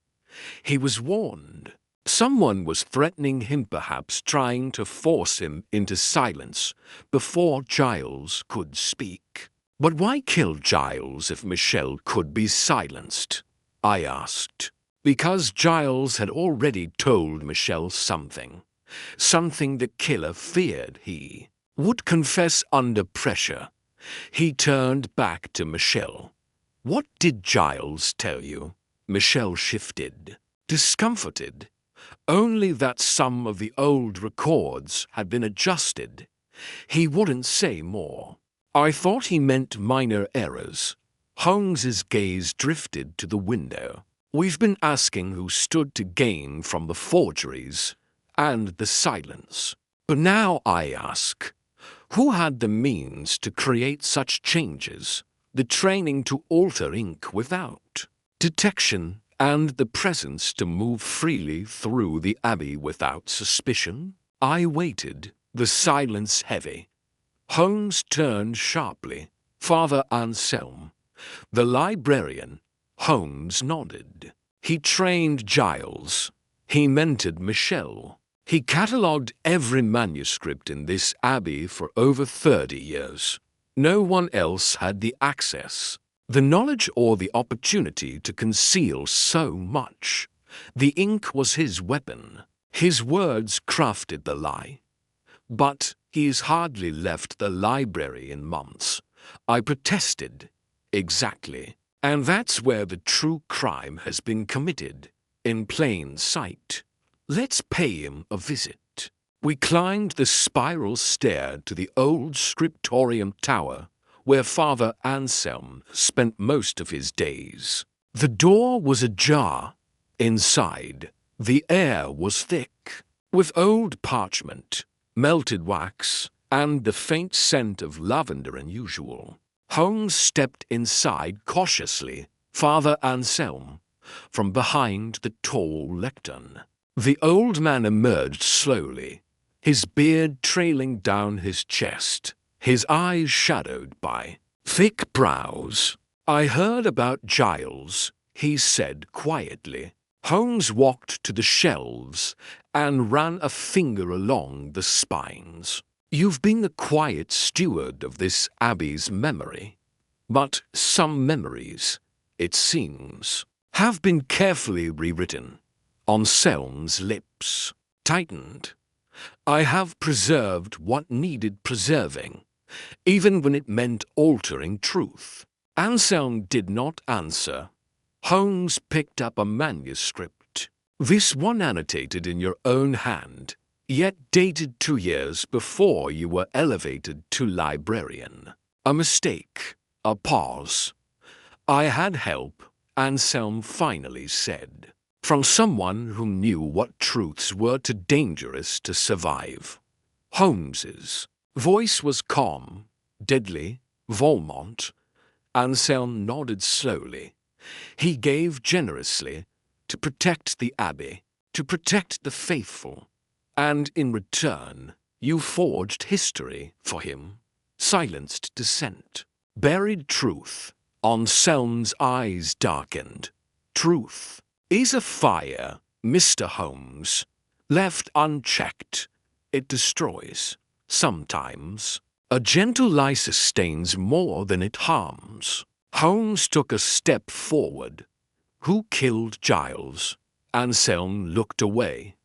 He was warned. Someone was threatening him, perhaps trying to force him into silence before Giles could speak. But why kill Giles if Michel could be silenced? I asked. Because Giles had already told Michel something. Something the killer feared he would confess under pressure. He turned back to Michel. What did Giles tell you? Michel shifted, discomforted. Only that some of the old records had been adjusted. He wouldn't say more. I thought he meant minor errors. Holmes's gaze drifted to the window. We've been asking who stood to gain from the forgeries and the silence. But now I ask, who had the means to create such changes, the training to alter ink without detection, and the presence to move freely through the abbey without suspicion? I waited, the silence heavy. Holmes turned sharply. Father Anselm, the librarian. Holmes nodded. He trained Giles. He mentored Michel. He catalogued every manuscript in this abbey for over 30 years. No one else had the access, the knowledge or the opportunity to conceal so much. The ink was his weapon. His words crafted the lie. But he's hardly left the library in months. I protested. Exactly. And that's where the true crime has been committed, in plain sight. Let's pay him a visit. We climbed the spiral stair to the old scriptorium tower, where Father Anselm spent most of his days. The door was ajar. Inside, the air was thick, with old parchment, melted wax, and the faint scent of lavender unusual. Holmes stepped inside cautiously, Father Anselm, from behind the tall lectern. The old man emerged slowly, his beard trailing down his chest, his eyes shadowed by thick brows. I heard about Giles, he said quietly. Holmes walked to the shelves and ran a finger along the spines. You've been the quiet steward of this abbey's memory, but some memories, it seems, have been carefully rewritten. Anselm's lips tightened. I have preserved what needed preserving, even when it meant altering truth. Anselm did not answer. Holmes picked up a manuscript. This one annotated in your own hand, yet dated 2 years before you were elevated to librarian. A mistake. A pause. I had help, Anselm finally said, from someone who knew what truths were too dangerous to survive. Holmes's voice was calm, deadly. Valmont. Anselm nodded slowly. He gave generously to protect the abbey, to protect the faithful. And in return, you forged history for him, silenced dissent, buried truth. Anselm's eyes darkened. Truth is a fire, Mr. Holmes. Left unchecked, it destroys. Sometimes, a gentle lie sustains more than it harms. Holmes took a step forward. Who killed Giles? Anselm looked away.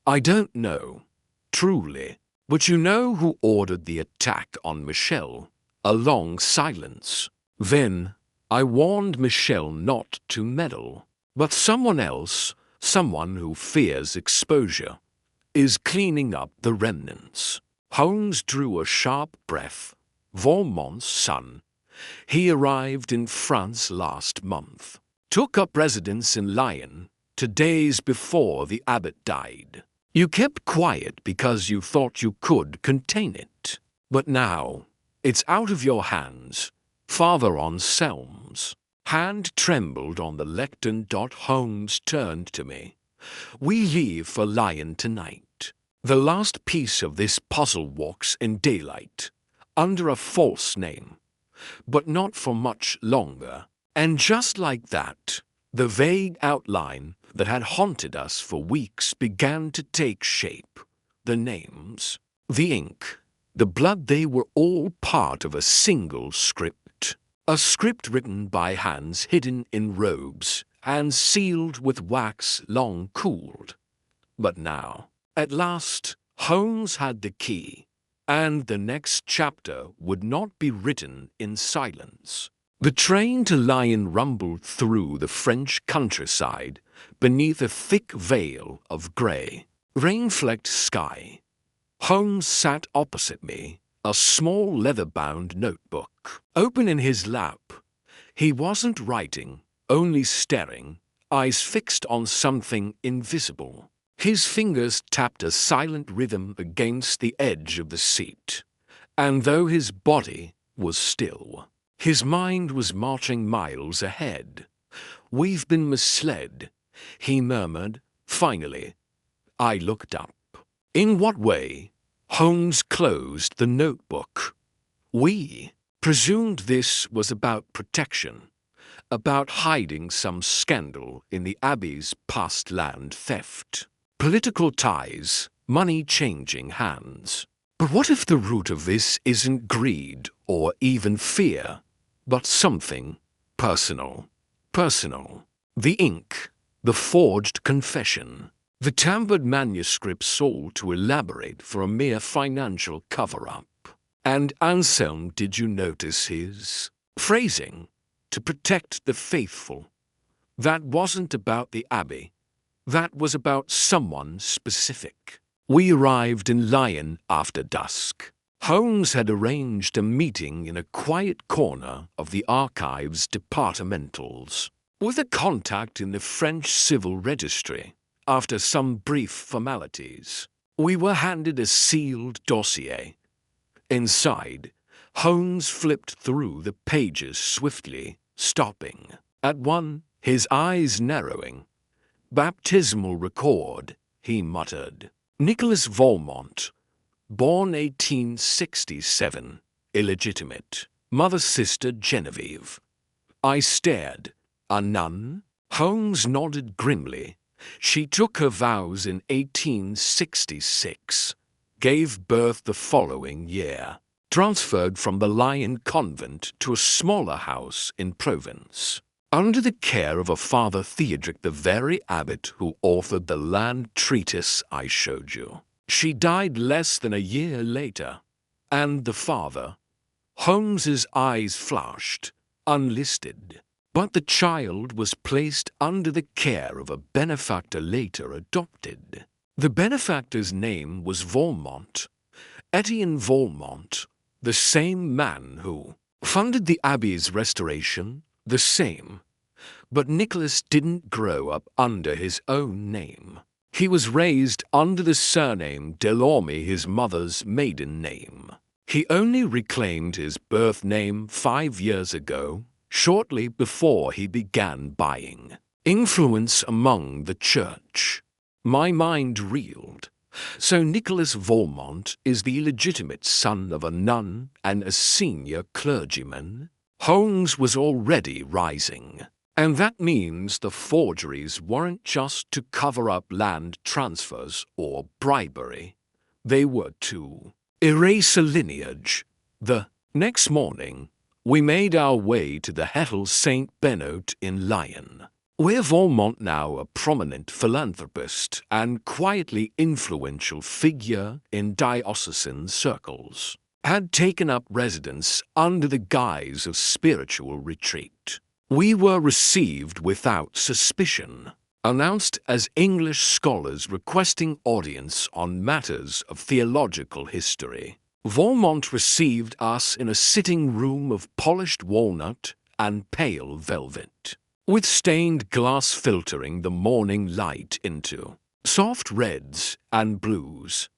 I don't know, truly, but you know who ordered the attack on Michel. A long silence. Then, I warned Michel not to meddle, but someone else, someone who fears exposure, is cleaning up the remnants. Holmes drew a sharp breath. Valmont's son. He arrived in France last month. Took up residence in Lyon 2 days before the abbot died. You kept quiet because you thought you could contain it. But now, it's out of your hands. Father Anselm's hand trembled on the lectern. Holmes turned to me. We leave for Lyon tonight. The last piece of this puzzle walks in daylight, under a false name, but not for much longer. And just like that, the vague outline that had haunted us for weeks began to take shape. The names, the ink, the blood, they were all part of a single script. A script written by hands hidden in robes and sealed with wax long cooled. But now, at last, Holmes had the key, and the next chapter would not be written in silence. The train to Lyon rumbled through the French countryside beneath a thick veil of grey, rain-flecked sky. Holmes sat opposite me, a small leather-bound notebook open in his lap. He wasn't writing, only staring, eyes fixed on something invisible. His fingers tapped a silent rhythm against the edge of the seat, and though his body was still, his mind was marching miles ahead. We've been misled, he murmured, finally. I looked up. In what way? Holmes closed the notebook. We presumed this was about protection, about hiding some scandal in the Abbey's past land theft. Political ties, money changing hands. But what if the root of this isn't greed or even fear, but something personal? Personal. The ink, the forged confession, the tampered manuscript sold to elaborate for a mere financial cover-up. And Anselm, did you notice his phrasing? To protect the faithful. That wasn't about the Abbey. That was about someone specific. We arrived in Lyon after dusk. Holmes had arranged a meeting in a quiet corner of the archives departmentals, with a contact in the French civil registry. After some brief formalities, we were handed a sealed dossier. Inside, Holmes flipped through the pages swiftly, stopping. At one, his eyes narrowing. Baptismal record, he muttered. Nicholas Valmont, born 1867, illegitimate. Mother sister Genevieve. I stared. A nun? Holmes nodded grimly. She took her vows in 1866, gave birth the following year, transferred from the Lyon convent to a smaller house in Provence, under the care of a Father Theodoric, the very abbot who authored the land treatise I showed you. She died less than a year later, and the father, Holmes's eyes flashed. unlisted. But the child was placed under the care of a benefactor later adopted. The benefactor's name was Valmont, Etienne Valmont, the same man who funded the abbey's restoration, the same. But Nicholas didn't grow up under his own name. He was raised under the surname Delorme, his mother's maiden name. He only reclaimed his birth name 5 years ago, shortly before he began buying influence among the church. My mind reeled. So Nicholas Valmont is the illegitimate son of a nun and a senior clergyman? Holmes was already rising. And that means the forgeries weren't just to cover up land transfers or bribery. They were to erase a lineage. The next morning, we made our way to the Hettel St. Benoit in Lyon, where Valmont, now a prominent philanthropist and quietly influential figure in diocesan circles, had taken up residence under the guise of spiritual retreat. We were received without suspicion, announced as English scholars requesting audience on matters of theological history. Valmont received us in a sitting room of polished walnut and pale velvet, with stained glass filtering the morning light into soft reds and blues.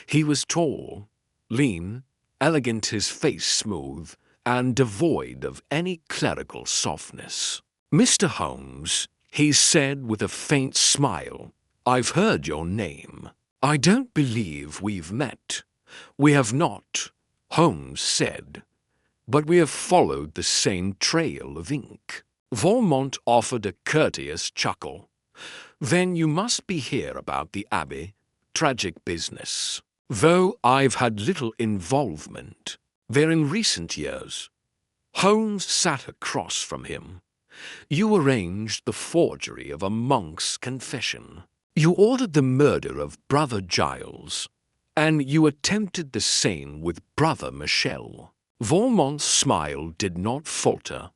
He was tall, lean, elegant, his face smooth, and devoid of any clerical softness. "Mr. Holmes," he said with a faint smile, "I've heard your name. I don't believe we've met." "We have not," Holmes said, "but we have followed the same trail of ink." Valmont offered a courteous chuckle. "Then you must be here about the Abbey. Tragic business. Though I've had little involvement there in recent years." Holmes sat across from him. "You arranged the forgery of a monk's confession. You ordered the murder of Brother Giles, and you attempted the same with Brother Michel." Valmont's smile did not falter.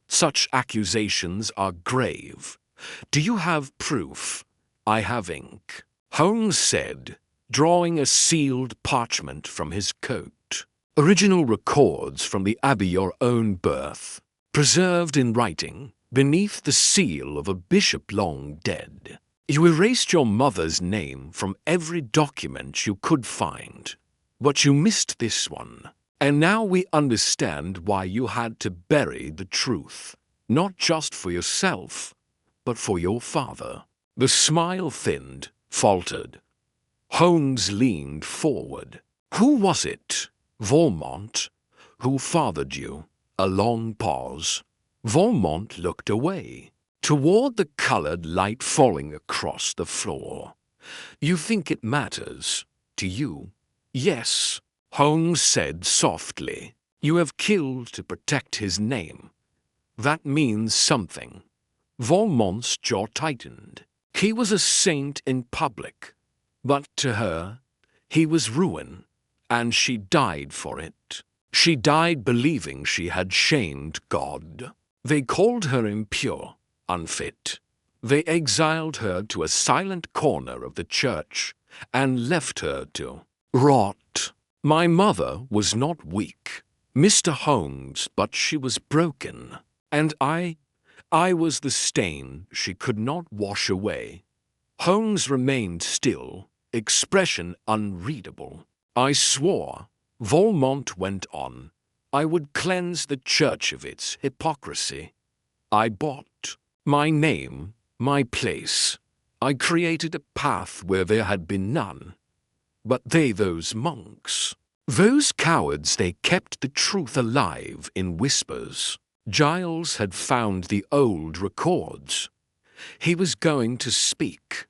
"Such accusations are grave. Do you have proof?" "I have ink," Holmes said, drawing a sealed parchment from his coat. "Original records from the Abbey, your own birth, preserved in writing, beneath the seal of a bishop long dead. You erased your mother's name from every document you could find, but you missed this one. And now we understand why you had to bury the truth, not just for yourself, but for your father." The smile thinned, faltered. Holmes leaned forward. "Who was it, Valmont, who fathered you?" A long pause. Valmont looked away, toward the colored light falling across the floor. "You think it matters to you?" "Yes," Holmes said softly. "You have killed to protect his name. That means something." Valmont's jaw tightened. He was a saint in public, but to her, he was ruin, and she died for it. She died believing she had shamed God. They called her impure, unfit. They exiled her to a silent corner of the church and left her to rot. My mother was not weak, Mr. Holmes, but she was broken, and I was the stain she could not wash away." Holmes remained still, expression unreadable. "I swore," Valmont went on, "I would cleanse the church of its hypocrisy. I bought my name, my place. I created a path where there had been none. But those monks, those cowards, they kept the truth alive in whispers. Giles had found the old records. He was going to speak.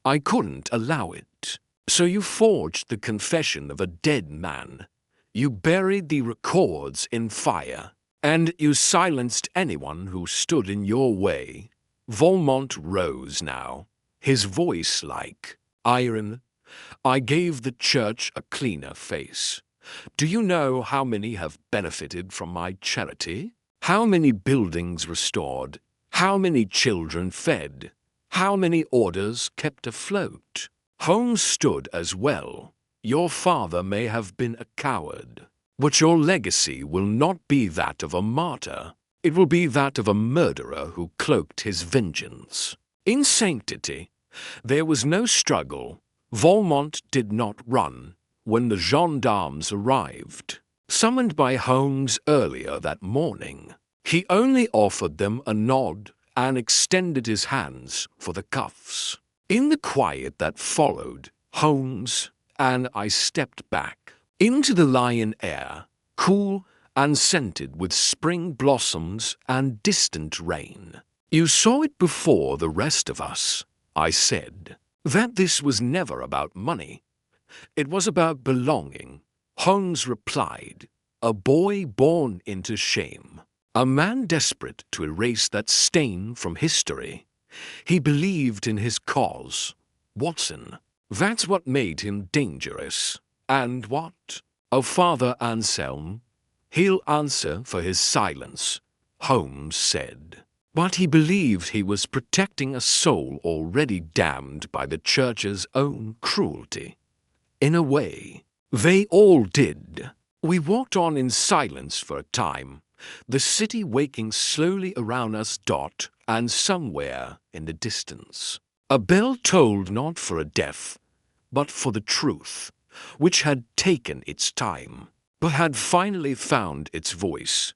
I couldn't allow it. So you forged the confession of a dead man. You buried the records in fire, and you silenced anyone who stood in your way." Valmont rose now, his voice like iron. "I gave the church a cleaner face. Do you know how many have benefited from my charity? How many buildings restored? How many children fed? How many orders kept afloat? Holmes stood as well. Your father may have been a coward, but your legacy will not be that of a martyr. It will be that of a murderer who cloaked his vengeance. In sanctity, there was no struggle. Valmont did not run when the gendarmes arrived, summoned by Holmes earlier that morning. He only offered them a nod and extended his hands for the cuffs. In the quiet that followed, Holmes and I stepped back into the lion air, cool and scented with spring blossoms and distant rain. You saw it before the rest of us, I said, that this was never about money. It was about belonging. Holmes replied, a boy born into shame. A man desperate to erase that stain from history. He believed in his cause. Watson, that's what made him dangerous. And what of Father Anselm? He'll answer for his silence, Holmes said. But he believed he was protecting a soul already damned by the church's own cruelty. In a way, they all did. We walked on in silence for a time, the city waking slowly around us. And somewhere in the distance, a bell tolled not for a death, but for the truth, which had taken its time, but had finally found its voice,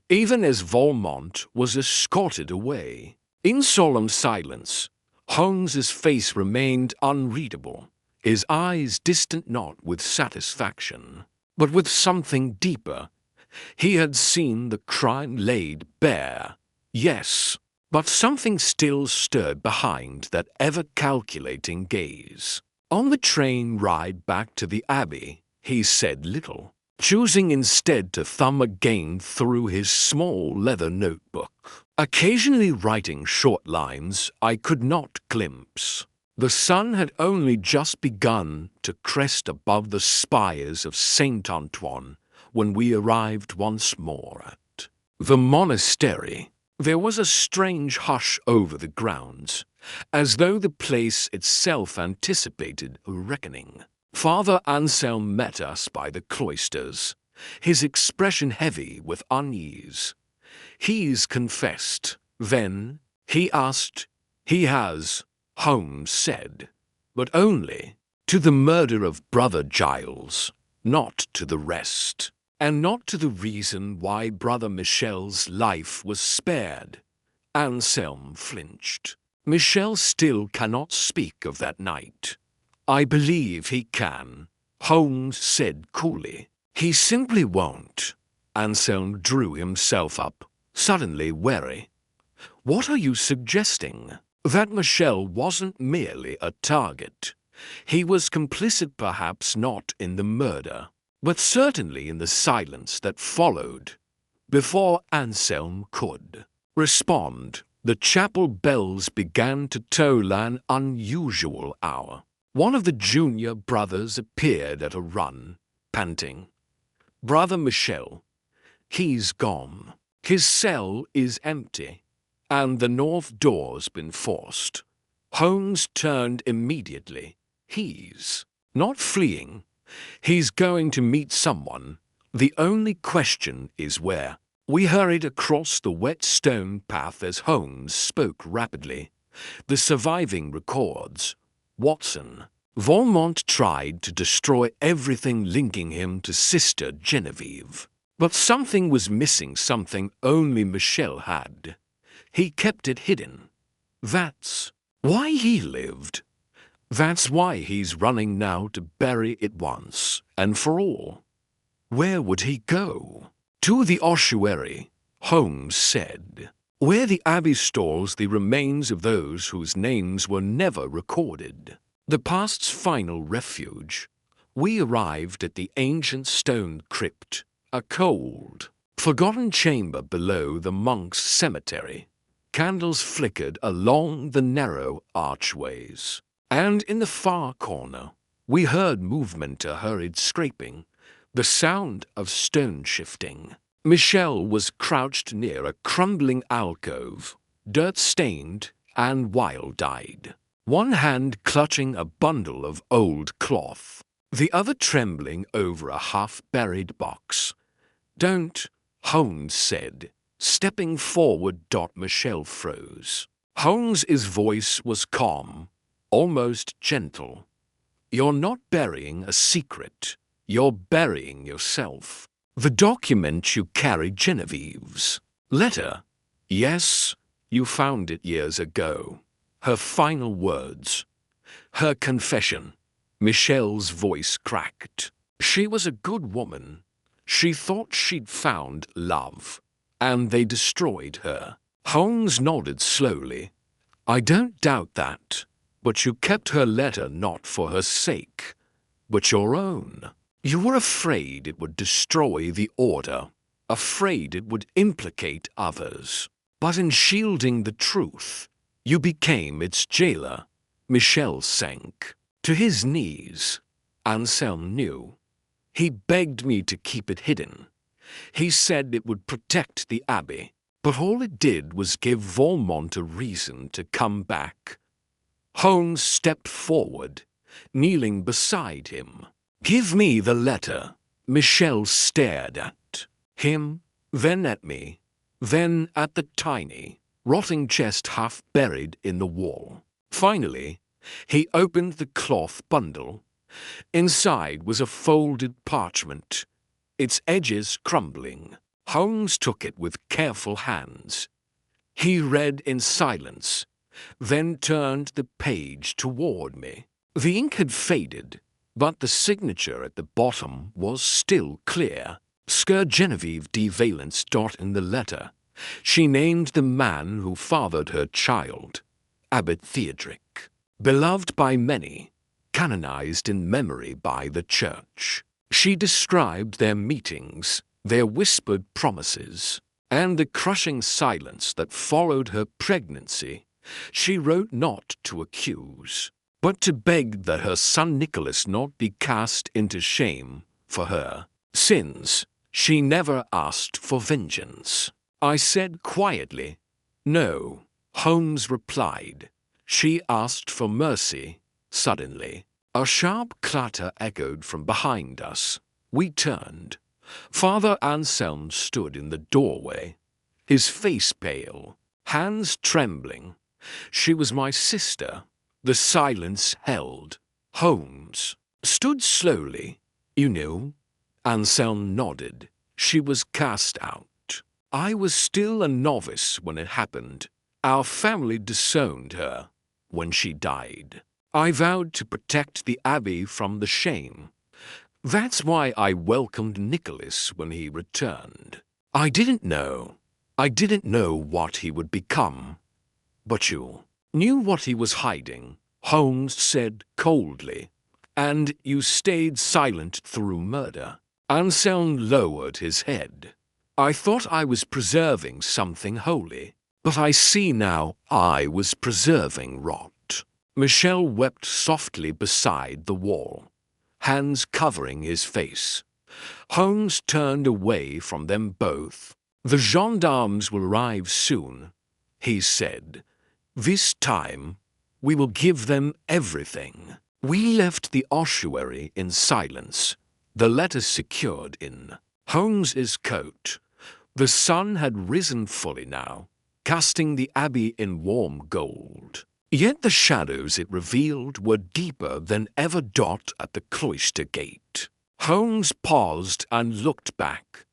even as Valmont was escorted away. In solemn silence, Holmes's face remained unreadable, his eyes distant not with satisfaction, but with something deeper. He had seen the crime laid bare, yes, but something still stirred behind that ever-calculating gaze. On the train ride back to the Abbey, he said little, choosing instead to thumb again through his small leather notebook, occasionally writing short lines I could not glimpse. The sun had only just begun to crest above the spires of Saint Antoine when we arrived once more at the monastery. There was a strange hush over the grounds, as though the place itself anticipated a reckoning. Father Anselm met us by the cloisters, his expression heavy with unease. He's confessed. Then, he asked. He has, Holmes said, but only to the murder of Brother Giles, not to the rest. And not to the reason why Brother Michel's life was spared. Anselm flinched. Michel still cannot speak of that night. I believe he can, Holmes said coolly. He simply won't. Anselm drew himself up, suddenly wary. What are you suggesting? That Michel wasn't merely a target. He was complicit perhaps not in the murder, but certainly in the silence that followed. Before Anselm could respond, the chapel bells began to toll an unusual hour. One of the junior brothers appeared at a run, panting. Brother Michel, he's gone. His cell is empty, and the north door's been forced. Holmes turned immediately. He's not fleeing. He's going to meet someone. The only question is where. We hurried across the wet stone path as Holmes spoke rapidly. The surviving records. Watson. Valmont tried to destroy everything linking him to Sister Genevieve. But something was missing, something only Michel had. He kept it hidden. That's why he lived. That's why he's running now to bury it once and for all. Where would he go? To the ossuary, Holmes said, where the Abbey stores the remains of those whose names were never recorded. The past's final refuge. We arrived at the ancient stone crypt, a cold, forgotten chamber below the monks' cemetery. Candles flickered along the narrow archways. And in the far corner, we heard movement, a hurried scraping, the sound of stone shifting. Michelle was crouched near a crumbling alcove, dirt-stained and wild-eyed, one hand clutching a bundle of old cloth, the other trembling over a half-buried box. "Don't," Holmes said, stepping forward. Michelle froze. Holmes's voice was calm, almost gentle. "You're not burying a secret. You're burying yourself. The document you carry, Genevieve's letter. Yes, you found it years ago. Her final words. Her confession." Michelle's voice cracked. "She was a good woman. She thought she'd found love, and they destroyed her." Holmes nodded slowly. "I don't doubt that, but you kept her letter not for her sake, but your own. You were afraid it would destroy the order, afraid it would implicate others. But in shielding the truth, you became its jailer." Michelle sank to his knees. Anselm knew. "He begged me to keep it hidden. He said it would protect the Abbey, but all it did was give Valmont a reason to come back." Holmes stepped forward, kneeling beside him. "Give me the letter." Michelle stared at him, then at me, then at the tiny, rotting chest half buried in the wall. Finally, he opened the cloth bundle. Inside was a folded parchment, its edges crumbling. Holmes took it with careful hands. He read in silence, then turned the page toward me. The ink had faded, but the signature at the bottom was still clear. Sir Genevieve de Valence. In the letter, she named the man who fathered her child, Abbot Theodoric, beloved by many, canonized in memory by the Church. She described their meetings, their whispered promises, and the crushing silence that followed her pregnancy. She wrote not to accuse, but to beg that her son Nicholas not be cast into shame for her sins. She never asked for vengeance. I said quietly, "No." Holmes replied, "She asked for mercy." Suddenly, a sharp clatter echoed from behind us. We turned. Father Anselm stood in the doorway, his face pale, hands trembling. She was my sister. The silence held. Holmes stood slowly. "You knew?" Anselm nodded. "She was cast out. I was still a novice when it happened. Our family disowned her when she died. I vowed to protect the Abbey from the shame. That's why I welcomed Nicholas when he returned. I didn't know what he would become. But you knew what he was hiding," Holmes said coldly. "And you stayed silent through murder." Anselm lowered his head. "I thought I was preserving something holy, but I see now I was preserving rot." Michelle wept softly beside the wall, hands covering his face. Holmes turned away from them both. "The gendarmes will arrive soon," he said. "This time, we will give them everything." We left the ossuary in silence, the letter secured in Holmes's coat. The sun had risen fully now, casting the Abbey in warm gold. Yet the shadows it revealed were deeper than ever. At the cloister gate, Holmes paused and looked back.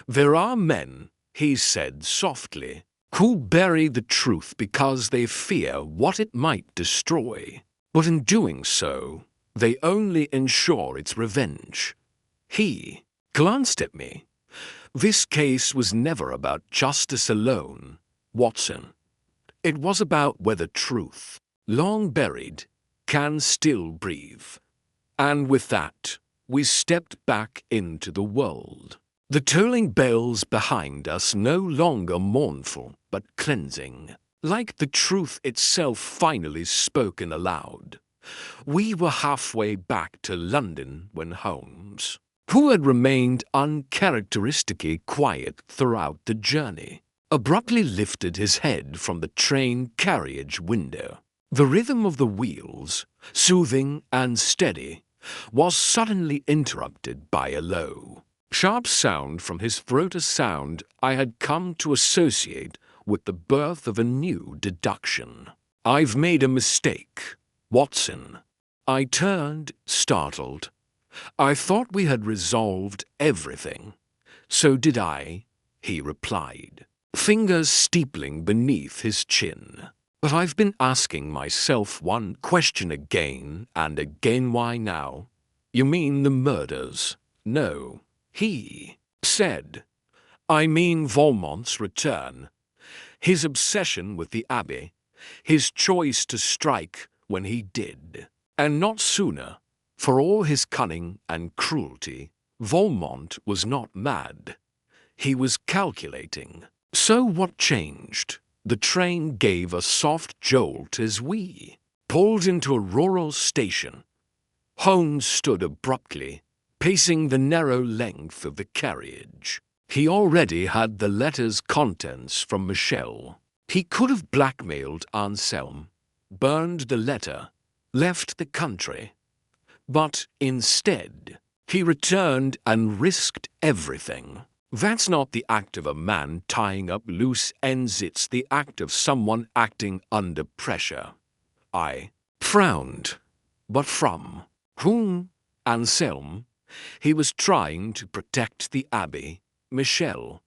"There are men," he said softly, "who bury the truth because they fear what it might destroy. But in doing so, they only ensure its revenge." He glanced at me. "This case was never about justice alone, Watson. It was about whether truth, long buried, can still breathe." And with that, we stepped back into the world. The tolling bells behind us no longer mournful but cleansing, like the truth itself finally spoken aloud. We were halfway back to London when Holmes who had remained uncharacteristically quiet throughout the journey, abruptly lifted his head from the train carriage window. The rhythm of the wheels, soothing and steady, was suddenly interrupted by a low, sharp sound from his throat, a sound I had come to associate with the birth of a new deduction. "I've made a mistake, Watson." I turned, startled. "I thought we had resolved everything." "So did I," he replied, fingers steepling beneath his chin. "But I've been asking myself one question again and again. Why now?" "You mean the murders?" "No," he said. "I mean Valmont's return. His obsession with the Abbey. His choice to strike when he did. And not sooner. For all his cunning and cruelty, Valmont was not mad. He was calculating. So what changed? The train gave a soft jolt as we pulled into a rural station. Holmes stood abruptly, pacing the narrow length of the carriage. He already had the letter's contents from Michel. He could have blackmailed Anselm, burned the letter, left the country. But instead, he returned and risked everything. That's not the act of a man tying up loose ends, it's the act of someone acting under pressure. I frowned. But from whom? Anselm. He was trying to protect the Abbey. Michel.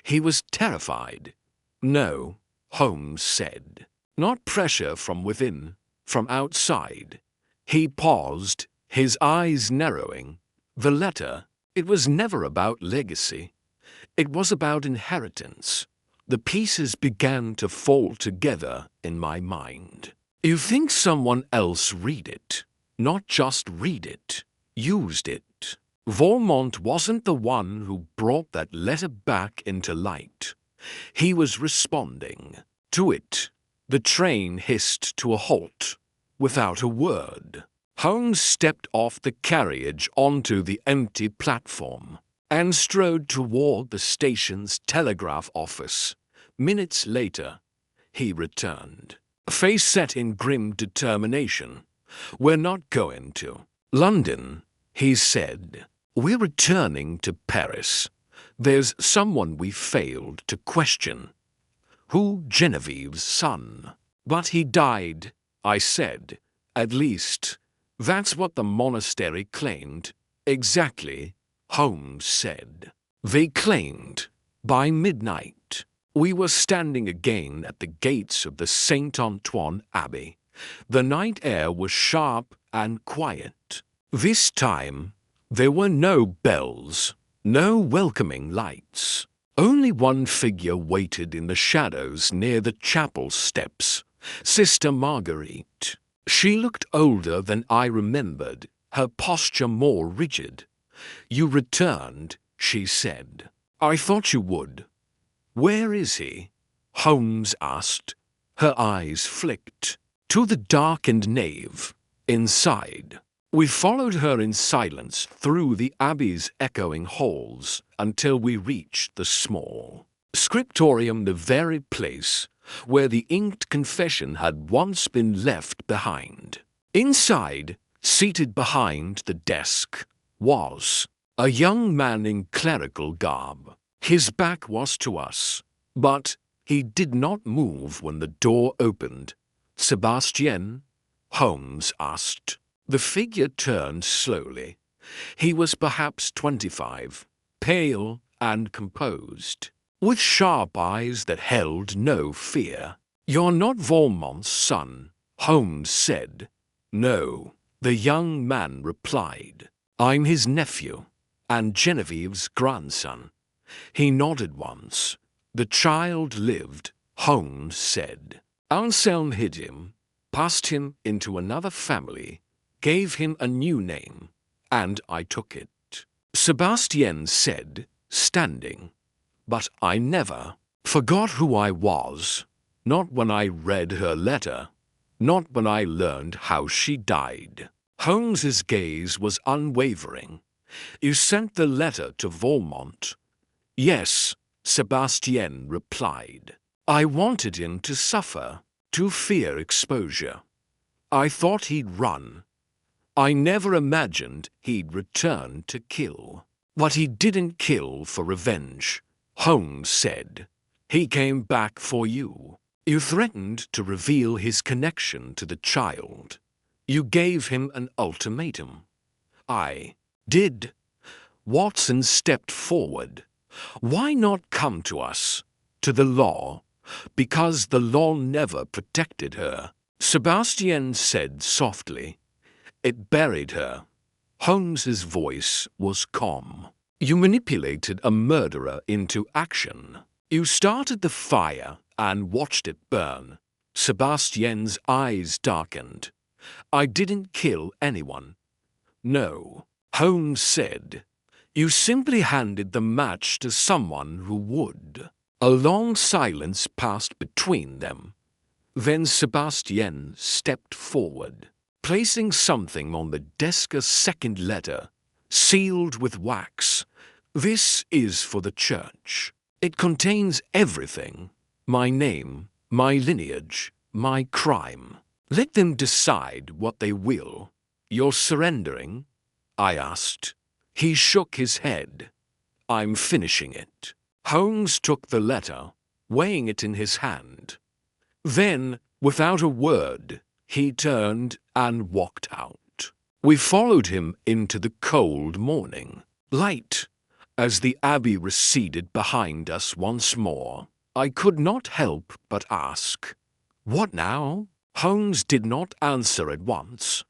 He was terrified. No, Holmes said. Not pressure from within, from outside. He paused, his eyes narrowing. The letter, it was never about legacy. It was about inheritance. The pieces began to fall together in my mind. You think someone else read it, not just read it, used it. Valmont wasn't the one who brought that letter back into light. He was responding to it. The train hissed to a halt, without a word. Holmes stepped off the carriage onto the empty platform and strode toward the station's telegraph office. Minutes later, he returned, face set in grim determination. "We're not going to London," he said. "We're returning to Paris. There's someone we failed to question." "Who? Genevieve's son?" "But he died," I said. "At least, that's what the monastery claimed." "Exactly," Holmes said. "They claimed. By midnight, we were standing again at the gates of the Saint Antoine Abbey. The night air was sharp and quiet. This time, there were no bells, no welcoming lights. Only one figure waited in the shadows near the chapel steps, Sister Marguerite. She looked older than I remembered, her posture more rigid. "You returned," she said. "I thought you would." "Where is he?" Holmes asked. Her eyes flicked. "To the darkened nave, inside." We followed her in silence through the Abbey's echoing halls until we reached the small scriptorium, the very place where the inked confession had once been left behind. Inside, seated behind the desk, was a young man in clerical garb. His back was to us, but he did not move when the door opened. "Sebastian?" Holmes asked. The figure turned slowly. He was perhaps 25, pale and composed, with sharp eyes that held no fear. "You're not Valmont's son," Holmes said. "No," the young man replied. "I'm his nephew, and Genevieve's grandson." He nodded once. "The child lived," Holmes said. "Anselm hid him, passed him into another family, gave him a new name, and I took it," Sebastian said, standing. "But I never forgot who I was. Not when I read her letter. Not when I learned how she died." Holmes's gaze was unwavering. You sent the letter to Valmont? Yes, Sebastien replied. I wanted him to suffer, to fear exposure. I thought he'd run. I never imagined he'd return to kill. But he didn't kill for revenge, Holmes said. He came back for you. You threatened to reveal his connection to the child. You gave him an ultimatum. I did. Watson stepped forward. Why not come to us, to the law? Because the law never protected her, Sebastien said softly. It buried her. Holmes's voice was calm. You manipulated a murderer into action. You started the fire and watched it burn. Sebastien's eyes darkened. I didn't kill anyone. No, Holmes said. You simply handed the match to someone who would. A long silence passed between them. Then Sebastien stepped forward, placing something on the desk, a second letter, sealed with wax. This is for the church. It contains everything. My name, my lineage, my crime. Let them decide what they will. You're surrendering? I asked. He shook his head. I'm finishing it. Holmes took the letter, weighing it in his hand. Then, without a word, he turned and walked out. We followed him into the cold morning light. As the abbey receded behind us once more, I could not help but ask, what now? Holmes did not answer at once.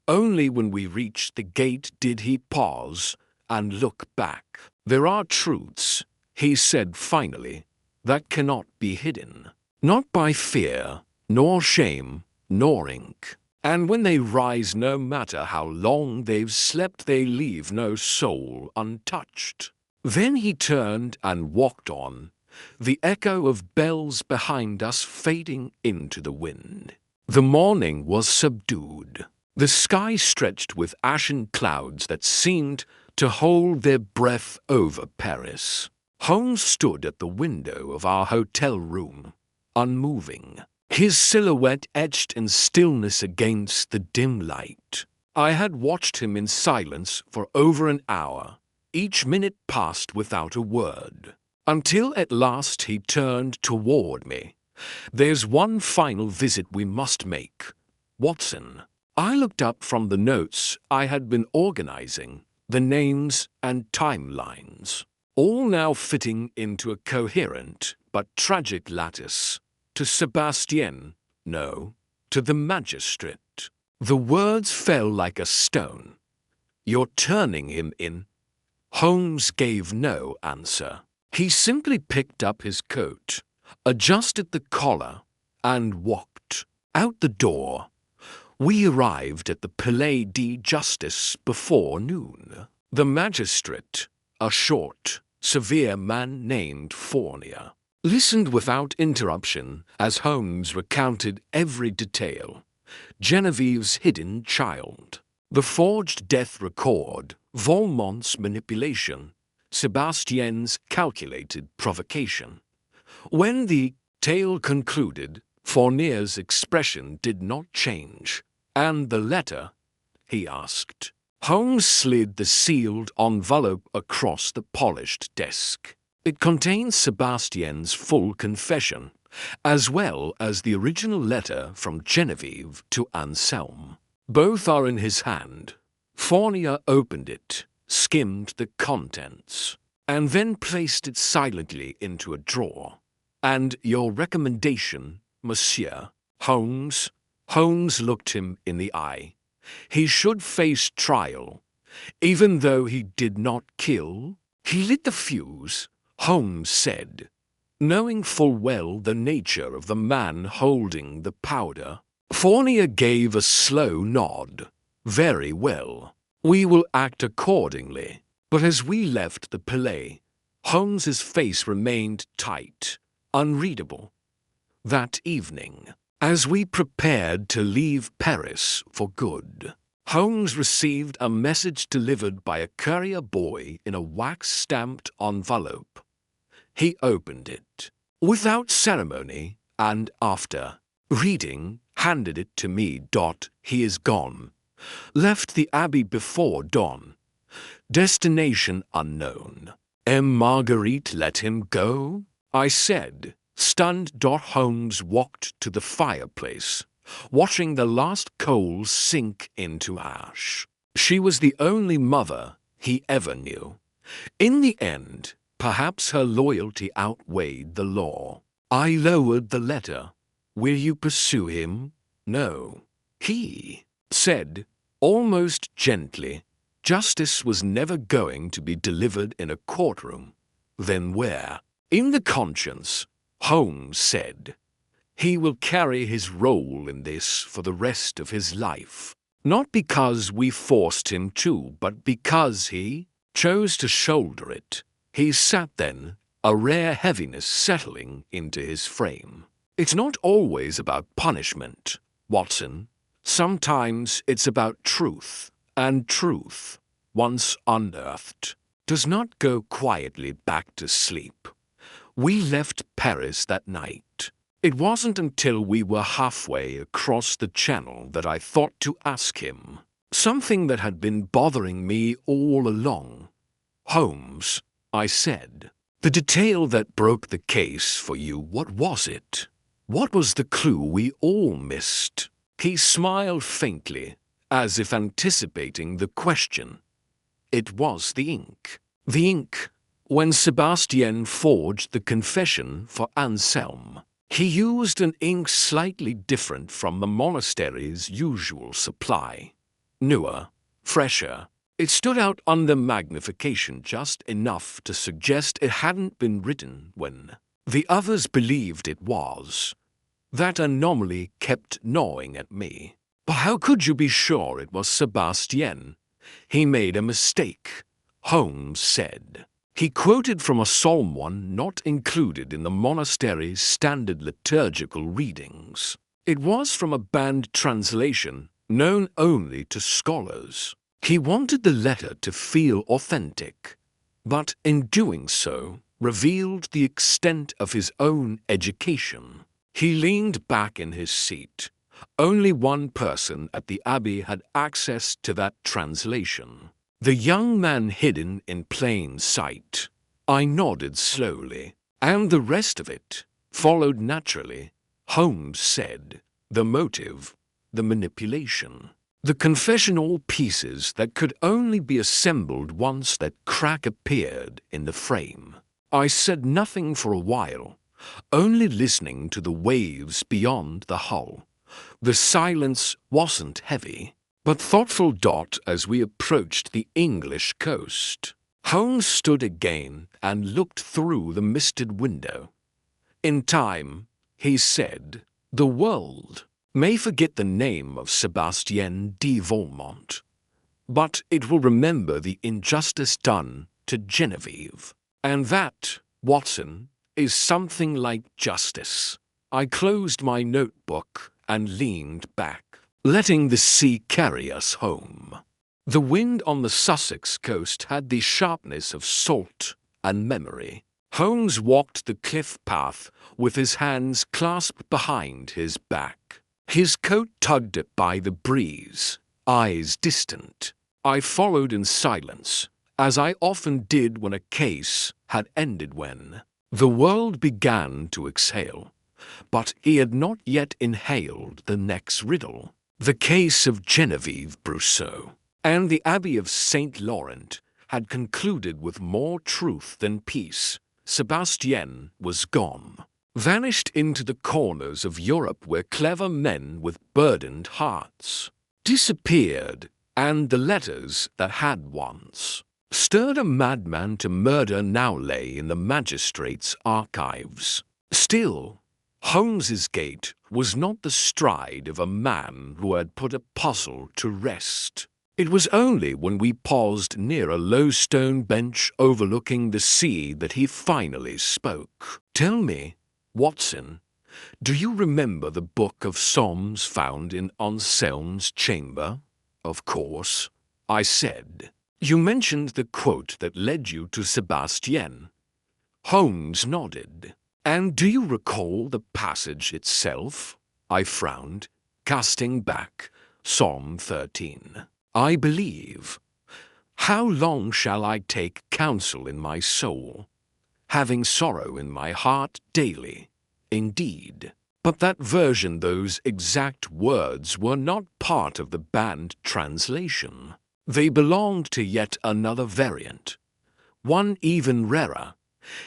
Only when we reached the gate did he pause and look back. There are truths, he said finally, that cannot be hidden. Not by fear, nor shame, nor ink. And when they rise, no matter how long they've slept, they leave no soul untouched. Then he turned and walked on, the echo of bells behind us fading into the wind. The morning was subdued. The sky stretched with ashen clouds that seemed to hold their breath over Paris. Holmes stood at the window of our hotel room, unmoving, his silhouette etched in stillness against the dim light. I had watched him in silence for over an hour. Each minute passed without a word, until at last he turned toward me. There's one final visit we must make, Watson. I looked up from the notes I had been organizing, the names and timelines, all now fitting into a coherent but tragic lattice. To Sebastien, no, to the magistrate. The words fell like a stone. You're turning him in. Holmes gave no answer. He simply picked up his coat, adjusted the collar, and walked out the door. We arrived at the Palais de Justice before noon. The magistrate, a short, severe man named Fournier, listened without interruption as Holmes recounted every detail. Genevieve's hidden child, the forged death record, Valmont's manipulation, Sebastien's calculated provocation. When the tale concluded, Fournier's expression did not change. And the letter? He asked. Holmes slid the sealed envelope across the polished desk. It contains Sebastien's full confession, as well as the original letter from Genevieve to Anselm. Both are in his hand. Fournier opened it, skimmed the contents, and then placed it silently into a drawer. And your recommendation, Monsieur Holmes? Holmes looked him in the eye. He should face trial, even though he did not kill. He lit the fuse, Holmes said, knowing full well the nature of the man holding the powder. Fournier gave a slow nod. Very well. We will act accordingly. But as we left the Palais, Holmes's face remained tight, unreadable. That evening, as we prepared to leave Paris for good, Holmes received a message delivered by a courier boy in a wax-stamped envelope. He opened it without ceremony and, after reading, handed it to me. He is gone. Left the Abbey before dawn. Destination unknown. Marguerite let him go? I said, stunned. Holmes walked to the fireplace, watching the last coals sink into ash. She was the only mother he ever knew. In the end, perhaps her loyalty outweighed the law. I lowered the letter. Will you pursue him? No. He said, almost gently, justice was never going to be delivered in a courtroom. Then where? In the conscience, Holmes said. He will carry his role in this for the rest of his life. Not because we forced him to, but because he chose to shoulder it. He sat then, a rare heaviness settling into his frame. It's not always about punishment, Watson. Sometimes it's about truth, and truth, once unearthed, does not go quietly back to sleep. We left Paris that night. It wasn't until we were halfway across the channel that I thought to ask him something that had been bothering me all along. Holmes, I said, the detail that broke the case for you, what was it? What was the clue we all missed? He smiled faintly, as if anticipating the question. It was the ink. The ink, when Sebastien forged the confession for Anselm. He used an ink slightly different from the monastery's usual supply. Newer, fresher. It stood out under magnification just enough to suggest it hadn't been written when the others believed it was. That anomaly kept gnawing at me. But how could you be sure it was Sebastien? He made a mistake, Holmes said. He quoted from a psalm one not included in the monastery's standard liturgical readings. It was from a banned translation known only to scholars. He wanted the letter to feel authentic, but in doing so, revealed the extent of his own education. He leaned back in his seat. Only one person at the Abbey had access to that translation. The young man hidden in plain sight. I nodded slowly, and the rest of it followed naturally. Holmes said, the motive, the manipulation, the confessional pieces that could only be assembled once that crack appeared in the frame. I said nothing for a while, only listening to the waves beyond the hull. The silence wasn't heavy, but thoughtful. As we approached the English coast, Holmes stood again and looked through the misted window. In time, he said, the world may forget the name of Sebastien de Valmont, but it will remember the injustice done to Genevieve. And that, Watson, is something like justice. I closed my notebook and leaned back, letting the sea carry us home. The wind on the Sussex coast had the sharpness of salt and memory. Holmes walked the cliff path with his hands clasped behind his back. His coat tugged at by the breeze, eyes distant. I followed in silence, as I often did when a case had ended, when the world began to exhale. But he had not yet inhaled the next riddle. The case of Genevieve Brousseau and the Abbey of St. Laurent had concluded with more truth than peace. Sebastien was gone, vanished into the corners of Europe where clever men with burdened hearts disappeared, and the letters that had once stirred a madman to murder now lay in the magistrate's archives. Still, Holmes's gait was not the stride of a man who had put a puzzle to rest. It was only when we paused near a low stone bench overlooking the sea that he finally spoke. Tell me, Watson, do you remember the book of Psalms found in Anselm's chamber? Of course, I said. You mentioned the quote that led you to Sebastian. Holmes nodded. And do you recall the passage itself? I frowned, casting back Psalm 13. I believe. How long shall I take counsel in my soul, having sorrow in my heart daily? Indeed. But that version, those exact words, were not part of the banned translation. They belonged to yet another variant, one even rarer.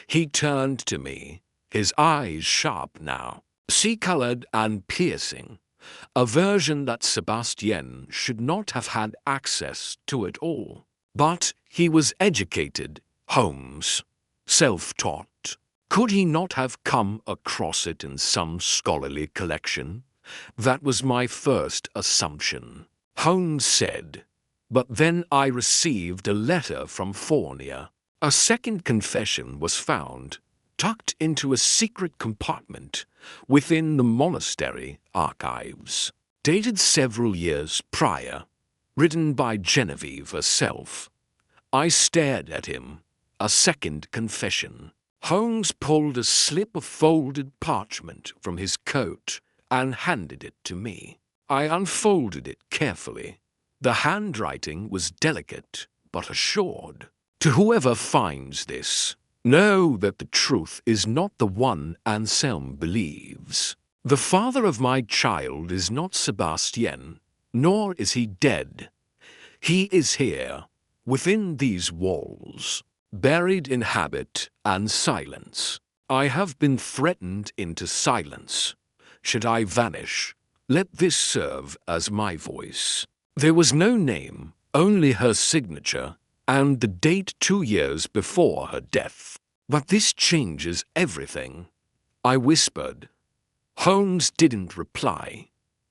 He turned to me, his eyes sharp now, sea-colored and piercing, a version that Sebastian should not have had access to at all. But he was educated, Holmes, self-taught. Could he not have come across it in some scholarly collection? That was my first assumption. Holmes said, but then I received a letter from Fournier. A second confession was found, tucked into a secret compartment within the monastery archives, dated several years prior, written by Genevieve herself. I stared at him. A second confession. Holmes pulled a slip of folded parchment from his coat and handed it to me. I unfolded it carefully. The handwriting was delicate but assured. To whoever finds this, know that the truth is not the one Anselm believes. The father of my child is not Sebastian, nor is he dead. He is here, within these walls, buried in habit and silence. I have been threatened into silence. Should I vanish, let this serve as my voice. There was no name, only her signature, and the date 2 years before her death. But this changes everything, I whispered. Holmes didn't reply.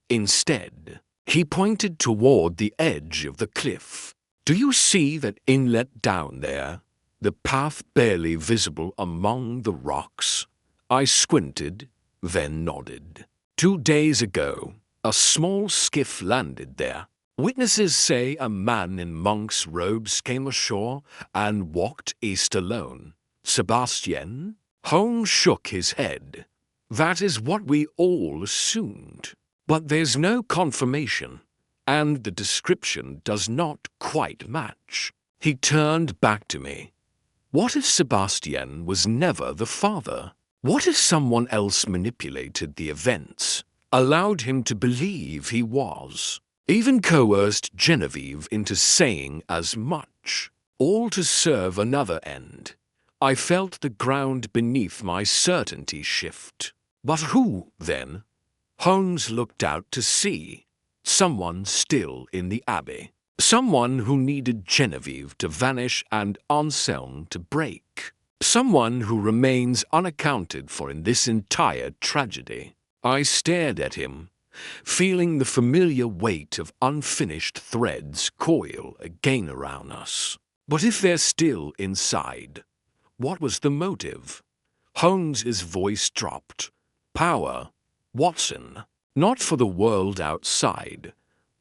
Instead, he pointed toward the edge of the cliff. Do you see that inlet down there? The path barely visible among the rocks? I squinted, then nodded. 2 days ago, a small skiff landed there. Witnesses say a man in monk's robes came ashore and walked east alone. Sebastian? Holmes shook his head. That is what we all assumed. But there's no confirmation, and the description does not quite match. He turned back to me. What if Sebastian was never the father? What if someone else manipulated the events, allowed him to believe he was, even coerced Genevieve into saying as much, all to serve another end? I felt the ground beneath my certainty shift. But who, then? Holmes looked out to sea. Someone still in the Abbey. Someone who needed Genevieve to vanish and Anselm to break. Someone who remains unaccounted for in this entire tragedy. I stared at him, feeling the familiar weight of unfinished threads coil again around us. But if they're still inside, what was the motive? Holmes's voice dropped. Power, Watson, not for the world outside,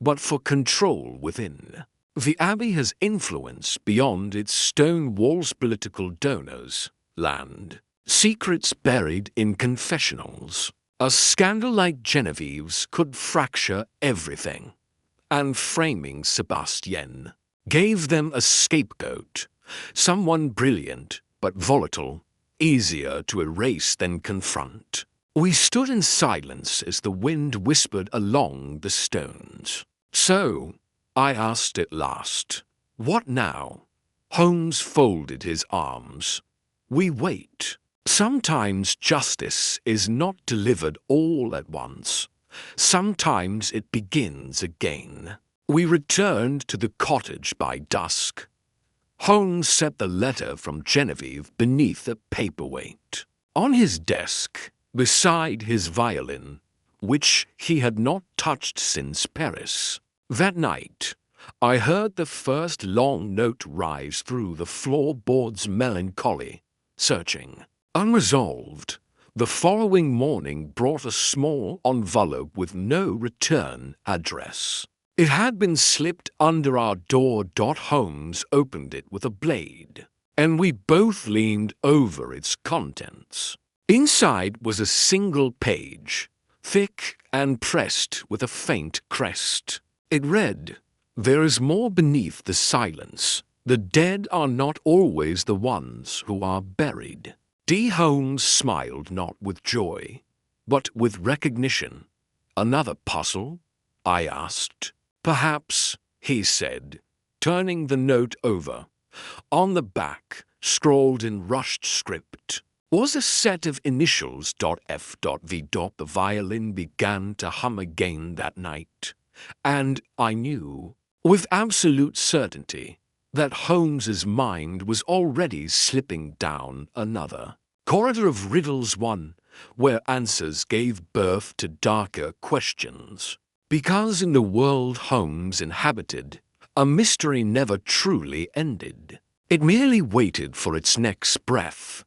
but for control within. The Abbey has influence beyond its stone walls. Political donors, land, secrets buried in confessionals. A scandal like Genevieve's could fracture everything. And framing Sebastian gave them a scapegoat, someone brilliant but volatile, easier to erase than confront. We stood in silence as the wind whispered along the stones. So, I asked at last, what now? Holmes folded his arms. We wait. Sometimes justice is not delivered all at once. Sometimes it begins again. We returned to the cottage by dusk. Holmes set the letter from Genevieve beneath a paperweight. On his desk, beside his violin, which he had not touched since Paris. That night, I heard the first long note rise through the floorboard's melancholy, searching. Unresolved, the following morning brought a small envelope with no return address. It had been slipped under our door. Holmes opened it with a blade, and we both leaned over its contents. Inside was a single page, thick and pressed with a faint crest. It read, "There is more beneath the silence. The dead are not always the ones who are buried." Holmes smiled not with joy, but with recognition. "Another puzzle?" I asked. "Perhaps," he said, turning the note over. On the back, scrawled in rushed script, was a set of initials .F.V. The violin began to hum again that night, and I knew, with absolute certainty, that Holmes's mind was already slipping down another corridor of riddles, one where answers gave birth to darker questions. Because in the world Holmes inhabited, a mystery never truly ended. It merely waited for its next breath.